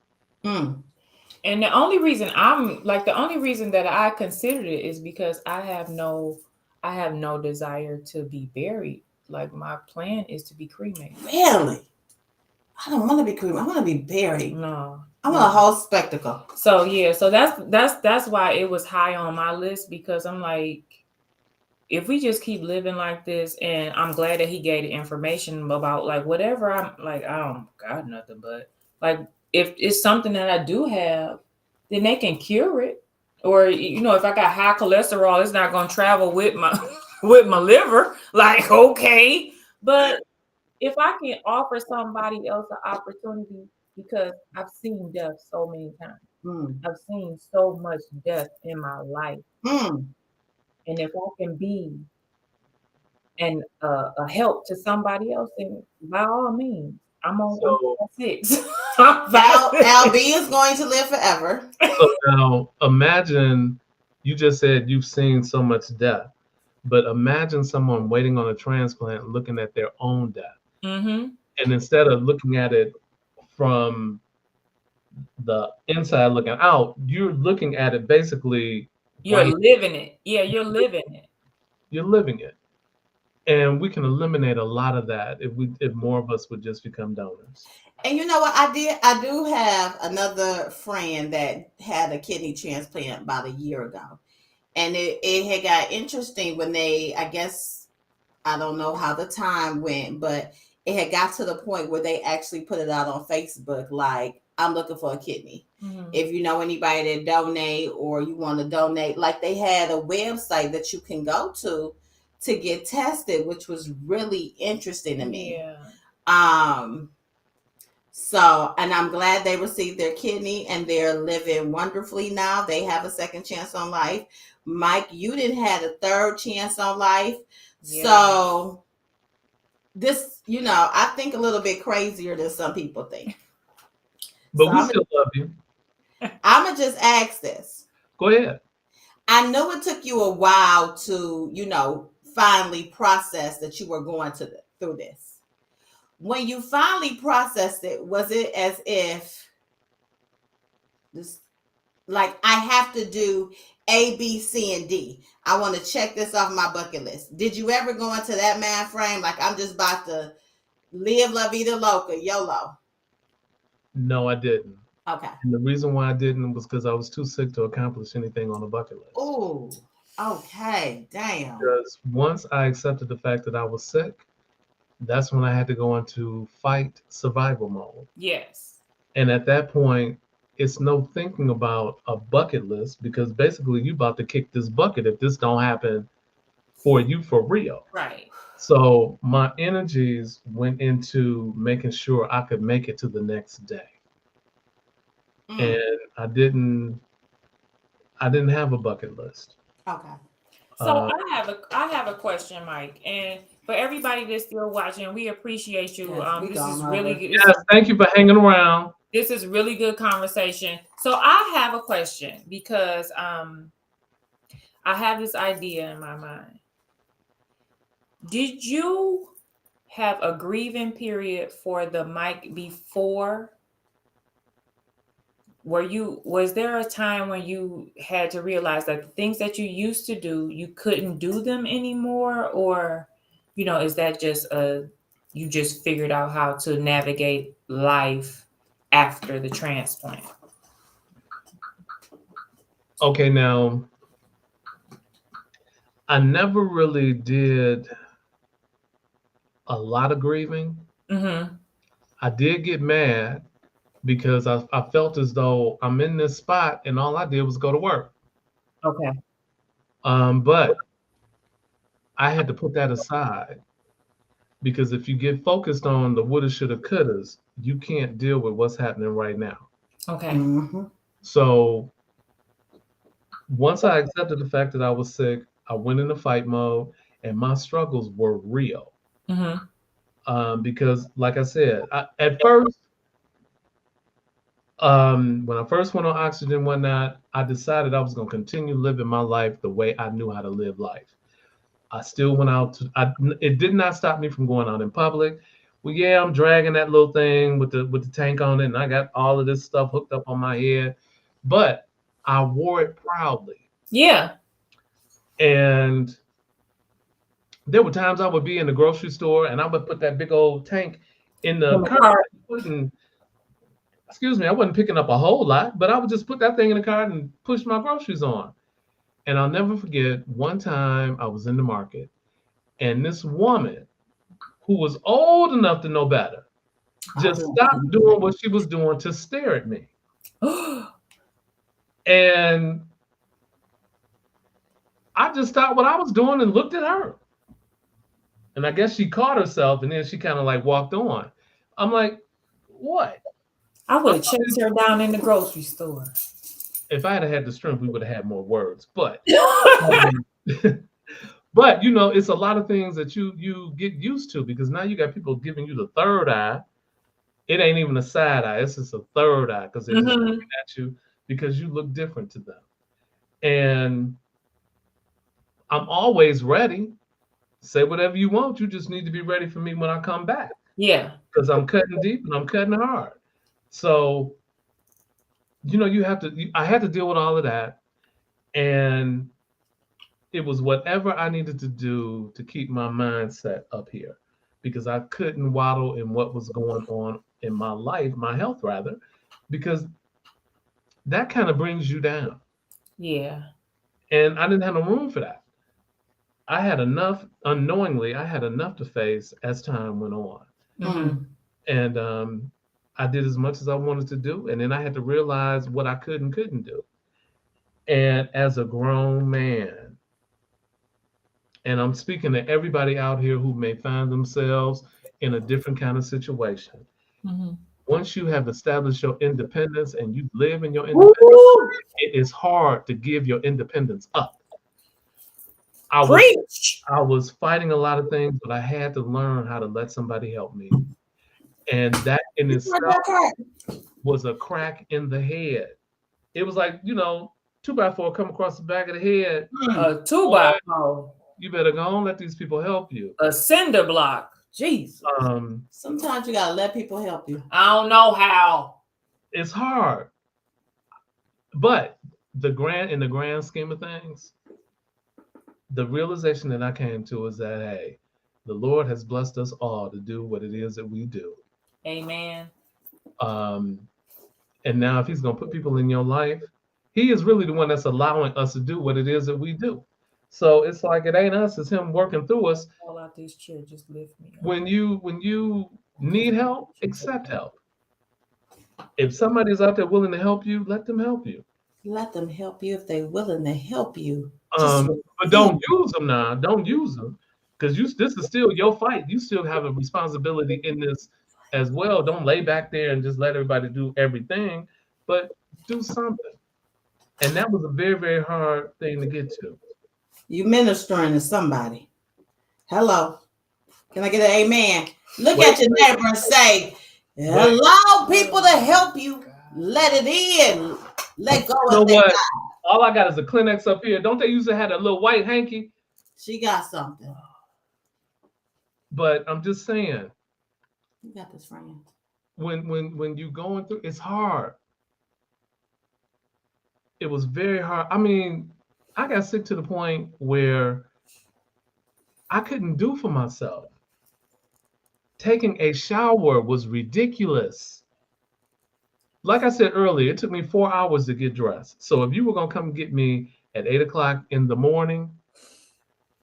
And the only reason that I considered it is because I have no desire to be buried. Like, my plan is to be cremated. Really? I don't want to be cremated. I want to be buried. No. I want a whole spectacle. So yeah, so that's why it was high on my list, because I'm like, if we just keep living like this, and I'm glad that he gave the information about like whatever I'm like, I don't got nothing, but like if it's something that I do have, then they can cure it. Or if I got high cholesterol, it's not gonna travel with my with my liver. Like, okay. But if I can offer somebody else an opportunity, because I've seen death so many times. Mm. I've seen so much death in my life. Mm. And if I can be a help to somebody else, then by all means, I'm So, 6. I'm Al, 5'6". LB is going to live forever. so now imagine you just said you've seen so much death, but imagine someone waiting on a transplant looking at their own death. Mm-hmm. And instead of looking at it from the inside looking out, you're looking at it basically You're right, living it. Yeah, you're living it. you're living it. And we can eliminate a lot of that if more of us would just become donors. And you know what I did? I do have another friend that had a kidney transplant about a year ago. And it had got interesting when they, I guess, I don't know how the time went, but it had got to the point where they actually put it out on Facebook, like, I'm looking for a kidney. Mhm. If you know anybody that donate or you want to donate, like they had a website that you can go to get tested, which was really interesting to me. Yeah. So, and I'm glad they received their kidney and they're living wonderfully now. They have a second chance on life. Mike, you didn't have a third chance on life. Yeah. So this, I think a little bit crazier than some people think. But So we still love you. I'm going to just ask this. Go ahead. I know it took you a while to, finally process that you were going through this. When you finally processed it, was it as if this, like, I have to do A, B, C, and D? I want to check this off my bucket list. Did you ever go into that mind frame? Like, I'm just about to live La Vida Loca, YOLO. No, I didn't. Okay. And the reason why I didn't was because I was too sick to accomplish anything on the bucket list. Oh, okay. Damn. Because once I accepted the fact that I was sick, that's when I had to go into fight survival mode. Yes. And at that point, it's no thinking about a bucket list because basically you about to kick this bucket if this don't happen for you for real. Right. So my energies went into making sure I could make it to the next day. And I didn't have a bucket list. Okay. So I have a question, Mike, and for everybody that's still watching, we appreciate you. Yes, we This gone is over. really good. Yes, thank you for hanging around. This is really good conversation. So I have a question because I have this idea in my mind. Did you have a grieving period for the Mike before? Was there a time when you had to realize that the things that you used to do, you couldn't do them anymore? Or, is that just you just figured out how to navigate life after the transplant? Okay, now I never really did a lot of grieving. Mm-hmm. I did get mad because I felt as though I'm in this spot and all I did was go to work. Okay. But I had to put that aside because if you get focused on the woulda, shoulda, couldas, you can't deal with what's happening right now. Okay. Mm-hmm. So once I accepted the fact that I was sick, I went into fight mode and my struggles were real. Mm-hmm. Because like I said, at first, when I first went on oxygen and whatnot, I decided I was going to continue living my life the way I knew how to live life. I still went out. It did not stop me from going out in public. Well, yeah, I'm dragging that little thing with the tank on it, and I got all of this stuff hooked up on my head, but I wore it proudly. Yeah. And there were times I would be in the grocery store and I would put that big old tank in the cart. Excuse me, I wasn't picking up a whole lot, but I would just put that thing in the cart and push my groceries on. And I'll never forget one time I was in the market and this woman who was old enough to know better just stopped doing what she was doing to stare at me. And I just stopped what I was doing and looked at her. And I guess she caught herself, and then she kind of like walked on. I'm like, what? I would have chased her down in the grocery store. If I had the strength, we would have had more words. But but you know, it's a lot of things that you get used to, because now you got people giving you the third eye. It ain't even a side eye; it's just a third eye, because they're just looking at you because you look different to them. And I'm always ready. Say whatever you want. You just need to be ready for me when I come back, Yeah. because I'm cutting deep and I'm cutting hard. So, you know, I had to deal with all of that. And it was whatever I needed to do to keep my mindset up here, because I couldn't waddle in what was going on in my life, my health rather, because that kind of brings you down. Yeah. And I didn't have no room for that. I had enough, unknowingly, I had enough to face as time went on. Mhm. And I did as much as I wanted to do. And then I had to realize what I could and couldn't do. And as a grown man, and I'm speaking to everybody out here who may find themselves in a different kind of situation. Mhm. Once you have established your independence and you live in your independence, it is hard to give your independence up. Preach. I was fighting a lot of things, but I had to learn how to let somebody help me. And that in itself was a crack in the head. It was like, you know, 2x4 come across the back of the head. A 2x4. You better go on, let these people help you. A cinder block. Jesus. Sometimes you gotta let people help you. I don't know how. It's hard. But in the grand scheme of things, the realization that I came to is that, hey, the Lord has blessed us all to do what it is that we do. Amen. And now if he's going to put people in your life, he is really the one that's allowing us to do what it is that we do. So it's like, it ain't us, it's him working through us. Fall out this chair, just lift me up. When you need help, accept help. If somebody's out there willing to help you, let them help you. Let them help you if they're willing to help you. But don't use them now. Don't use them, because this is still your fight. You still have a responsibility in this as well. Don't lay back there and just let everybody do everything, but do something. And that was a very, very hard thing to get to. You ministering to somebody. Hello. Can I get an amen? Look at your neighbor and say, allow people to help you. Let it in. Let go of that. All I got is a Kleenex up here. Don't they used to have a little white hanky? She got something. But I'm just saying. You got this, friend. When you going through, it's hard. It was very hard. I mean, I got sick to the point where I couldn't do for myself. Taking a shower was ridiculous. Like I said earlier, it took me 4 hours to get dressed. So if you were going to come get me at 8 o'clock in the morning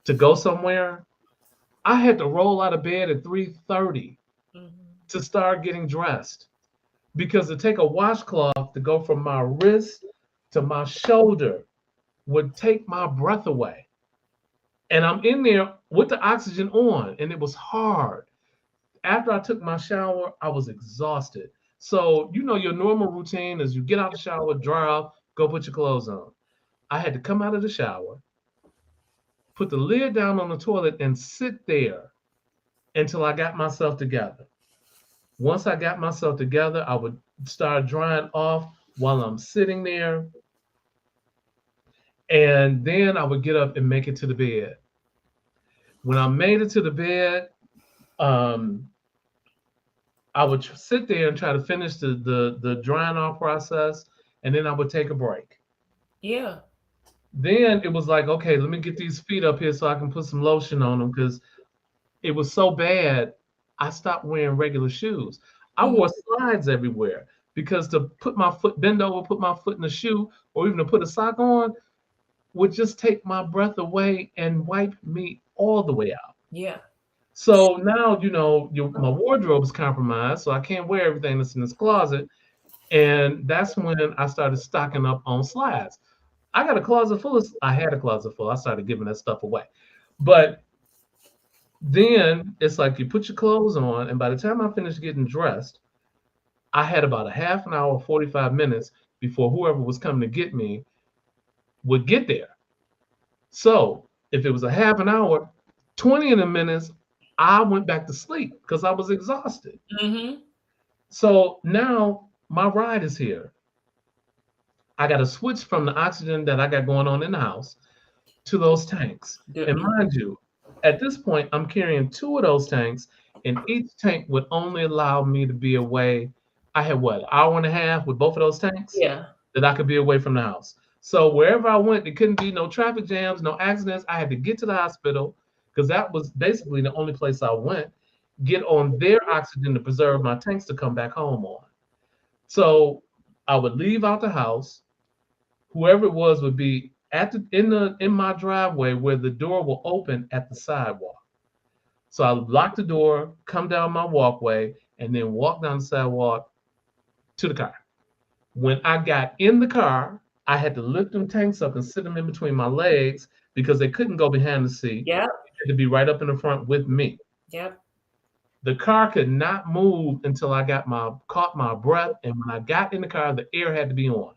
to go somewhere, I had to roll out of bed at 3:30 to start getting dressed. Because to take a washcloth to go from my wrist to my shoulder would take my breath away. And I'm in there with the oxygen on, and it was hard. After I took my shower, I was exhausted. So, you know, your normal routine is you get out the shower, dry off, go put your clothes on. I had to come out of the shower, put the lid down on the toilet, and sit there until I got myself together. Once I got myself together, I would start drying off while I'm sitting there. And then I would get up and make it to the bed. When I made it to the bed, I would sit there and try to finish the drying off process, and then I would take a break. Yeah. Then it was like, okay, let me get these feet up here so I can put some lotion on them, because it was so bad, I stopped wearing regular shoes. I wore slides everywhere, because to bend over, put my foot in a shoe, or even to put a sock on, would just take my breath away and wipe me all the way out. Yeah. So now, you know, my wardrobe is compromised, so I can't wear everything that's in this closet. And that's when I started stocking up on slides. I had a closet full. I started giving that stuff away. But Then it's like you put your clothes on, and by the time I finished getting dressed, I had about a half an hour, 45 minutes before whoever was coming to get me would get there. So if it was a half an hour, 20 of the minutes, I went back to sleep because I was exhausted. Mm-hmm. So now my ride is here. I got to switch from the oxygen that I got going on in the house to those tanks. Good. And mind you, at this point, I'm carrying 2 of those tanks, and each tank would only allow me to be away. I had what, an hour and a half with both of those tanks Yeah. that I could be away from the house. So wherever I went, there couldn't be no traffic jams, no accidents. I had to get to the hospital because that was basically the only place I went, get on their oxygen to preserve my tanks to come back home on. So I would leave out the house. Whoever it was would be in my driveway where the door will open at the sidewalk. So I would lock the door, come down my walkway, and then walk down the sidewalk to the car. When I got in the car, I had to lift them tanks up and sit them in between my legs because they couldn't go behind the seat. Yep. They had to be right up in the front with me. Yep. The car could not move until I caught my breath, and when I got in the car, the air had to be on.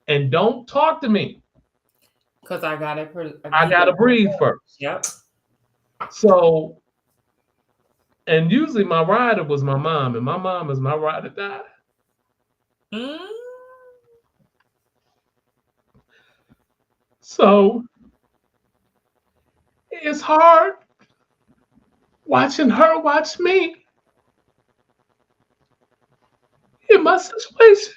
And don't talk to me. Because I gotta breathe first. Yep. So, and usually my rider was my mom, and my mom is my ride or die. Mm. So it's hard watching her watch me in my situation.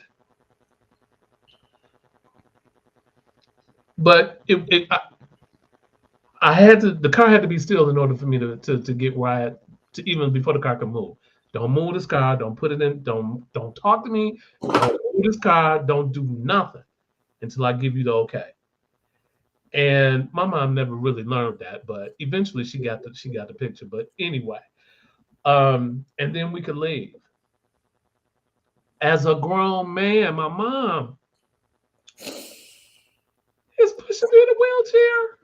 But I had to. The car had to be still in order for me to get where I had to, even before the car could move. Don't move this car. Don't put it in. Don't talk to me. Don't move this car. Don't do nothing until I give you the okay. And my mom never really learned that, but eventually she got the picture. But anyway, and then we could leave. As a grown man, my mom is pushing me in a wheelchair.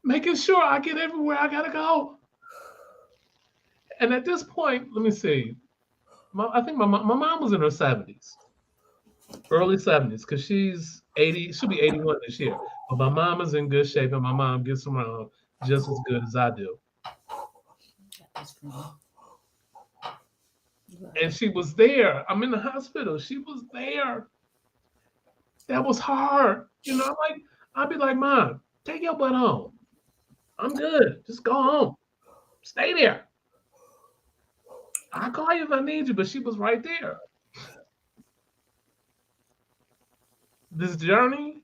Making sure I get everywhere I gotta go. And at this point, let me see. I think my mom was in her 70s, early 70s, because she's 80. She'll be 81 this year. But my mom is in good shape, and my mom gets around just as good as I do. And she was there. I'm in the hospital. She was there. That was hard. You know, I'd be like, Mom, take your butt home. I'm good. Just go home. Stay there. I'll call you if I need you, but she was right there. This journey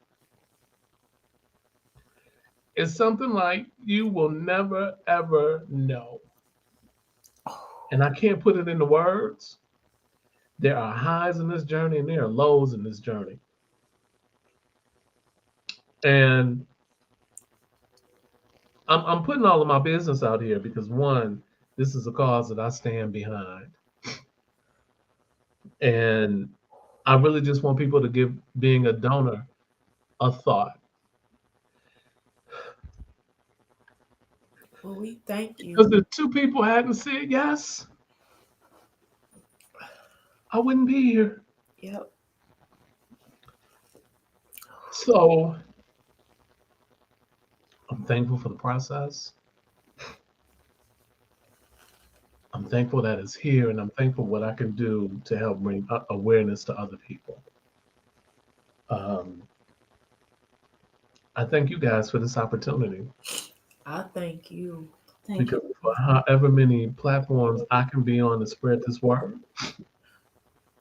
is something like you will never, ever know. And I can't put it into words. There are highs in this journey and there are lows in this journey. And I'm putting all of my business out here because, one, this is a cause that I stand behind. And I really just want people to give being a donor a thought. Well, we thank you. Because if 2 people hadn't said yes, I wouldn't be here. Yep. So I'm thankful for the process. I'm thankful that it's here, and I'm thankful what I can do to help bring awareness to other people. I thank you guys for this opportunity. I thank you. Because for however many platforms I can be on to spread this word,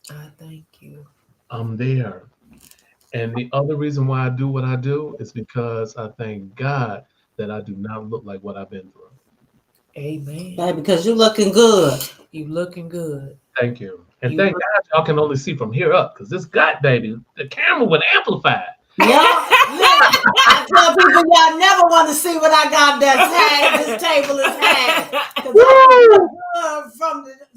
I thank you. I'm there. And the other reason why I do what I do is because I thank God that I do not look like what I've been through. Amen. Baby, because you're looking good. You looking good. Thank you. And thank God y'all can only see from here up, because this gut, baby, the camera would amplify it. Yeah. I tell people y'all never want to see what I got that this table is had.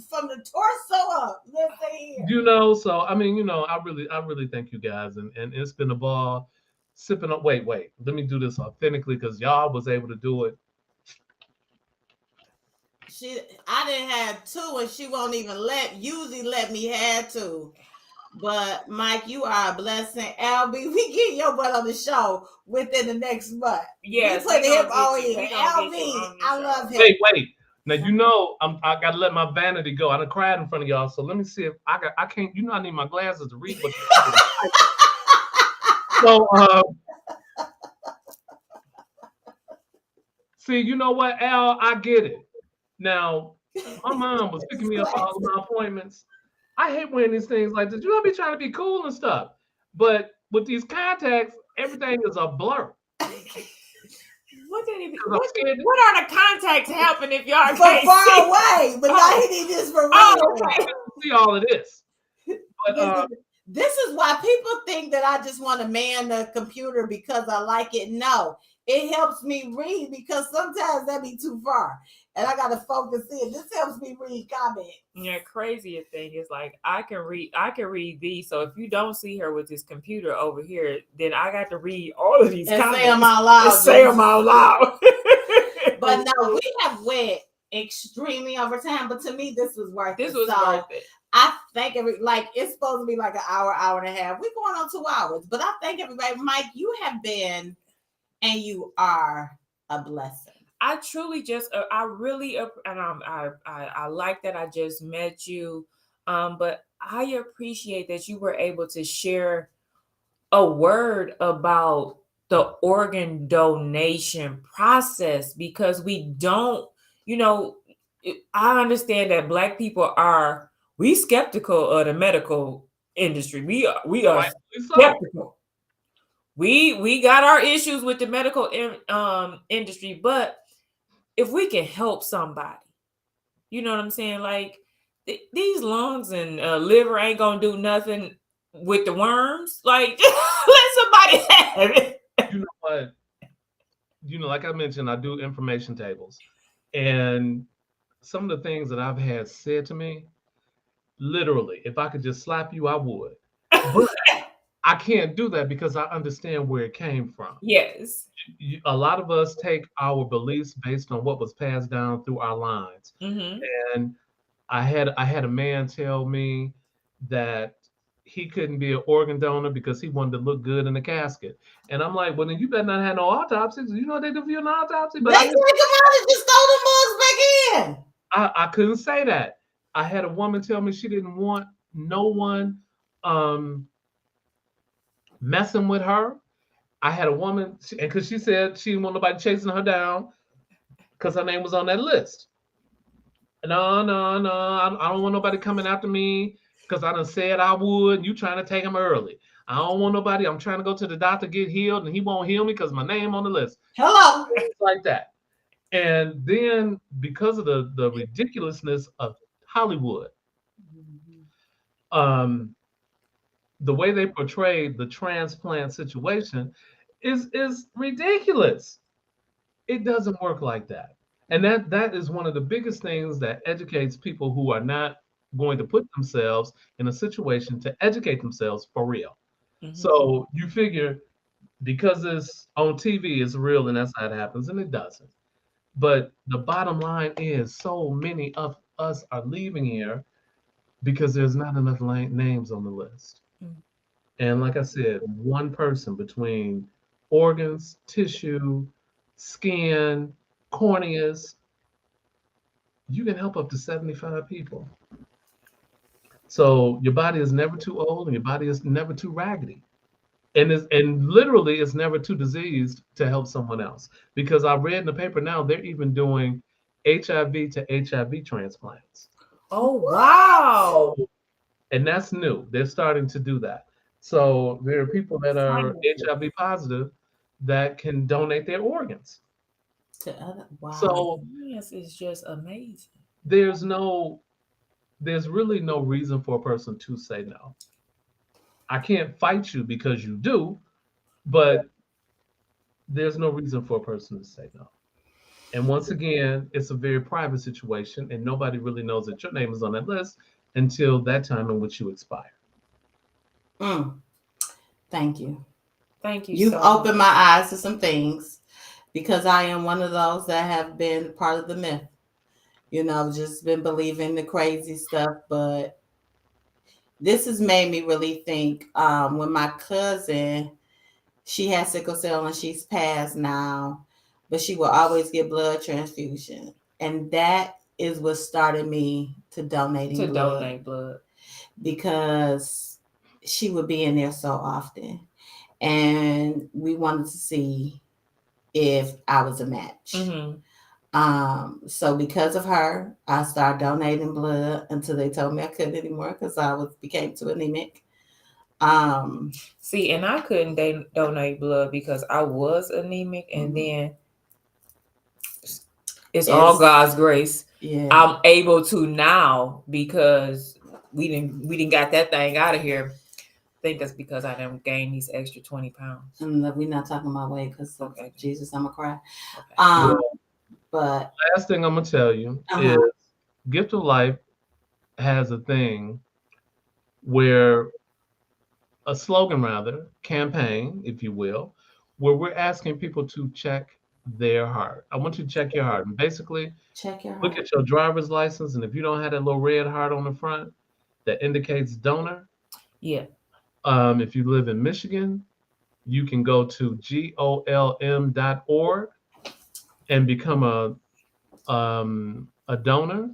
From the torso up. Listen here. You know, so I mean, you know, I really thank you guys, and it's been a ball sipping on. Wait. Let me do this authentically because y'all was able to do it. I didn't have two, and she won't even usually let me have two. But Mike, you are a blessing. LB, we get your butt on the show within the next month. Yes, we put him on we here. gonna get you LB, on the I show. love him. Wait. Now you know I gotta let my vanity go. I done cried in front of y'all, so let me see if I can't. You know I need my glasses to read what. So see, you know what, Al? I get it. Now my mom was picking me up for all of my appointments. I hate wearing these things like this. You know, I be trying to be cool and stuff, but with these contacts, everything is a blur. What did he? 'Cause I'm scared. What are the contacts helping if y'all From can't far see? away, but now he need this for real. Oh, okay. See all of this. But This is why people think that I just want to man the computer because I like it. No, it helps me read because sometimes that be too far and I got to focus in. This helps me read comments. Yeah, crazier thing is like I can read these. So if you don't see her with this computer over here, then I got to read all of these And comments say them out loud. and say them out loud. But no, we have went extremely over time. But to me, this was worth it. This was So worth it. I thank it's supposed to be like an hour and a half. We're going on 2 hours. But I thank everybody. Mike, you have been and you are a blessing. I truly just, I really, and I like that I just met you. But I appreciate that you were able to share a word about the organ donation process because we don't, I understand that Black people we skeptical of the medical industry. We are skeptical. We got our issues with the medical industry, but if we can help somebody, you know what I'm saying? Like these lungs and liver ain't gonna do nothing with the worms. Like let somebody have it. You know what? Like I mentioned, I do information tables, and some of the things that I've had said to me, literally, if I could just slap you, I would. But I can't do that because I understand where it came from. Yes. A lot of us take our beliefs based on what was passed down through our lines. Mm-hmm. And I had a man tell me that he couldn't be an organ donor because he wanted to look good in the casket. And I'm like, well, then you better not have no autopsies. You know what they do for you in an autopsy? But they take them out and just throw the mugs back in. I couldn't say that. I had a woman tell me she didn't want no one messing with her. I had a woman, because she said she didn't want nobody chasing her down because her name was on that list. No, I don't want nobody coming after me because I done said I would. You trying to take him early. I don't want nobody. I'm trying to go to the doctor, get healed, and he won't heal me because my name on the list. Hello. Things like that. And then because of the ridiculousness of Hollywood, the way they portrayed the transplant situation is ridiculous. It doesn't work like that. And that is one of the biggest things that educates people who are not going to put themselves in a situation to educate themselves for real. Mm-hmm. So you figure because it's on TV, it's real and that's how it happens, and it doesn't. But the bottom line is so many of us are leaving here because there's not enough names on the list. Mm-hmm. And like I said, one person between organs, tissue, skin, corneas, you can help up to 75 people. So your body is never too old and your body is never too raggedy. And literally it's never too diseased to help someone else. Because I read in the paper now, they're even doing HIV to HIV transplants. Oh, wow. And that's new. They're starting to do that. So there are people that are HIV positive that can donate their organs. Wow. So yes, it's just amazing. There's really no reason for a person to say no. I can't fight you because you do, but there's no reason for a person to say no. And once again, it's a very private situation and nobody really knows that your name is on that list until that time in which you expire. Thank you. Thank you. You've so opened much. my eyes to some things because I am one of those that have been part of the myth. Just been believing the crazy stuff, but this has made me really think. When my cousin, she has sickle cell and she's passed now, but she will always get blood transfusion, and that is what started me to donating To blood donate blood. because she would be in there so often, and we wanted to see if I was a match. Mm-hmm. So because of her, I started donating blood until they told me I couldn't anymore because I became too anemic. See, and I couldn't donate blood because I was anemic, and then it's all God's grace. Yeah. I'm able to now because we didn't got that thing out of here. I think that's because I done gained these extra 20 pounds. And we're not talking about weight because Okay. Jesus, I'm gonna cry. Okay. But Last thing I'm gonna tell you is Gift of Life has a thing where a slogan, rather, campaign, if you will, where we're asking people to check their heart. I want you to check your heart. And basically, check your heart. look at your driver's license, and if you don't have that little red heart on the front that indicates donor, Yeah. if you live in Michigan, you can go to golm.org and become a donor,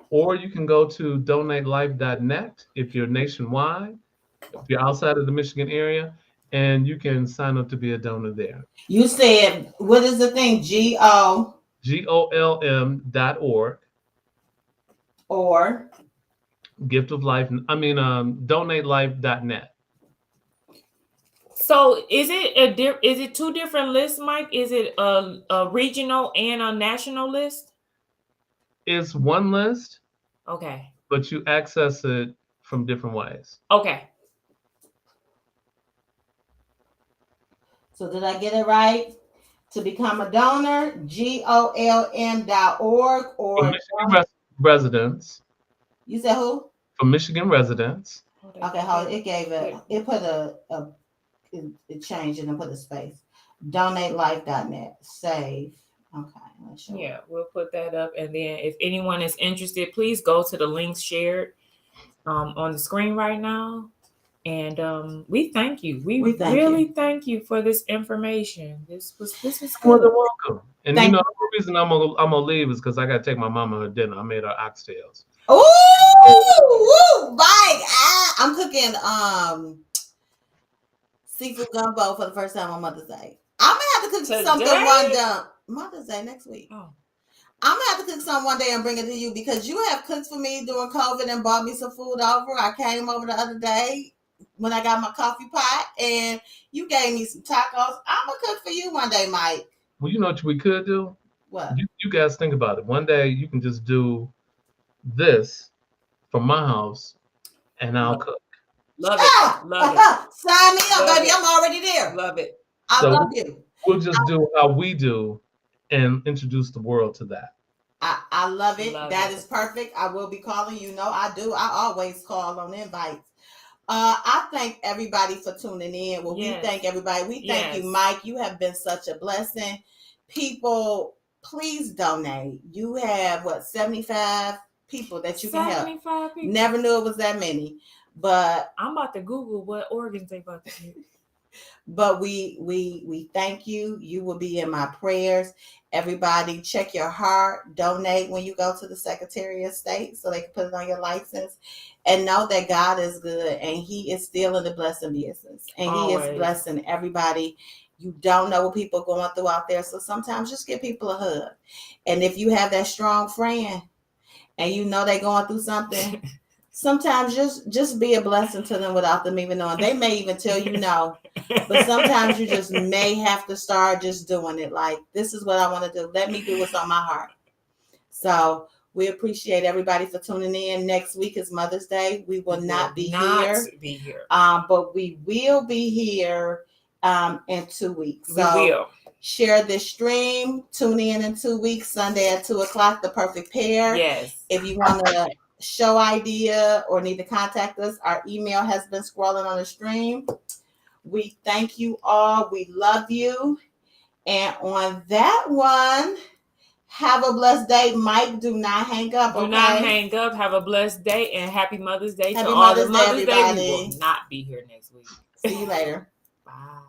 or you can go to donatelife.net if you're nationwide, if you're outside of the Michigan area, and you can sign up to be a donor there. You said, what is the thing? golm.org. Or Gift of Life. Donatelife.net. So is it two different lists, Mike? Is it a regional and a national list? It's one list, Okay. but you access it from different ways. Okay. So did I get it right? To become a donor, golm.org or For Michigan residents. You said who? For Michigan residents. Okay, hold it. It gave it put it changed it and put a space. Donatelife.net. Save. Okay. Yeah, we'll put that up. And then if anyone is interested, please go to the links shared on the screen right now. And we thank you. We really thank you for this information. This is good. More than welcome. And the reason I'm gonna leave is because I gotta take my mama her dinner. I made her oxtails. Ooh, Mike! I'm cooking seafood gumbo for the first time on Mother's Day. I'm gonna have to cook something one day. Mother's Day next week. Oh. I'm gonna have to cook something one day and bring it to you because you have cooked for me during COVID and bought me some food over. I came over the other day when I got my coffee pot and you gave me some tacos. I'm gonna cook for you one day, Mike. Well, you know what we could do? What? You guys think about it. One day you can just do this from my house and I'll cook. Love it. Love it. Sign me up, baby. I'm already there. Love it. I love you. We'll just do how we do and introduce the world to that. I love it. That is perfect. I will be calling. I do. I always call on invites. I thank everybody for tuning in. Well, we thank everybody. We thank you, Mike. You have been such a blessing. People, please donate. You have 75 people that you can help. 75 people. Never knew it was that many. But I'm about to Google what organs they about to get. But we thank you. You will be in my prayers. Everybody, check your heart. Donate when you go to the Secretary of State so they can put it on your license. And know that God is good and He is still in the blessing business. And He is blessing everybody. You don't know what people are going through out there. So sometimes just give people a hug. And if you have that strong friend and you know they're going through something, sometimes just be a blessing to them without them even knowing. They may even tell you no, but sometimes you just may have to start just doing it. Like, this is what I want to do. Let me do what's on my heart. So we appreciate everybody for tuning in. Next week is Mother's Day. We will not be here. But we will be here in 2 weeks. So we will. Share this stream. Tune in 2 weeks, Sunday at 2:00, The Perfect Pair. Yes. If you want to show idea or need to contact us, our email has been scrolling on the stream. We thank you all. We love you. And on that one, have a blessed day. Mike, do not hang up. Do Okay? not hang up. Have a blessed day and happy Mother's Day Happy to all Mother's the Day, Mother's Day. We everybody. will not be here next week. See you later. Bye.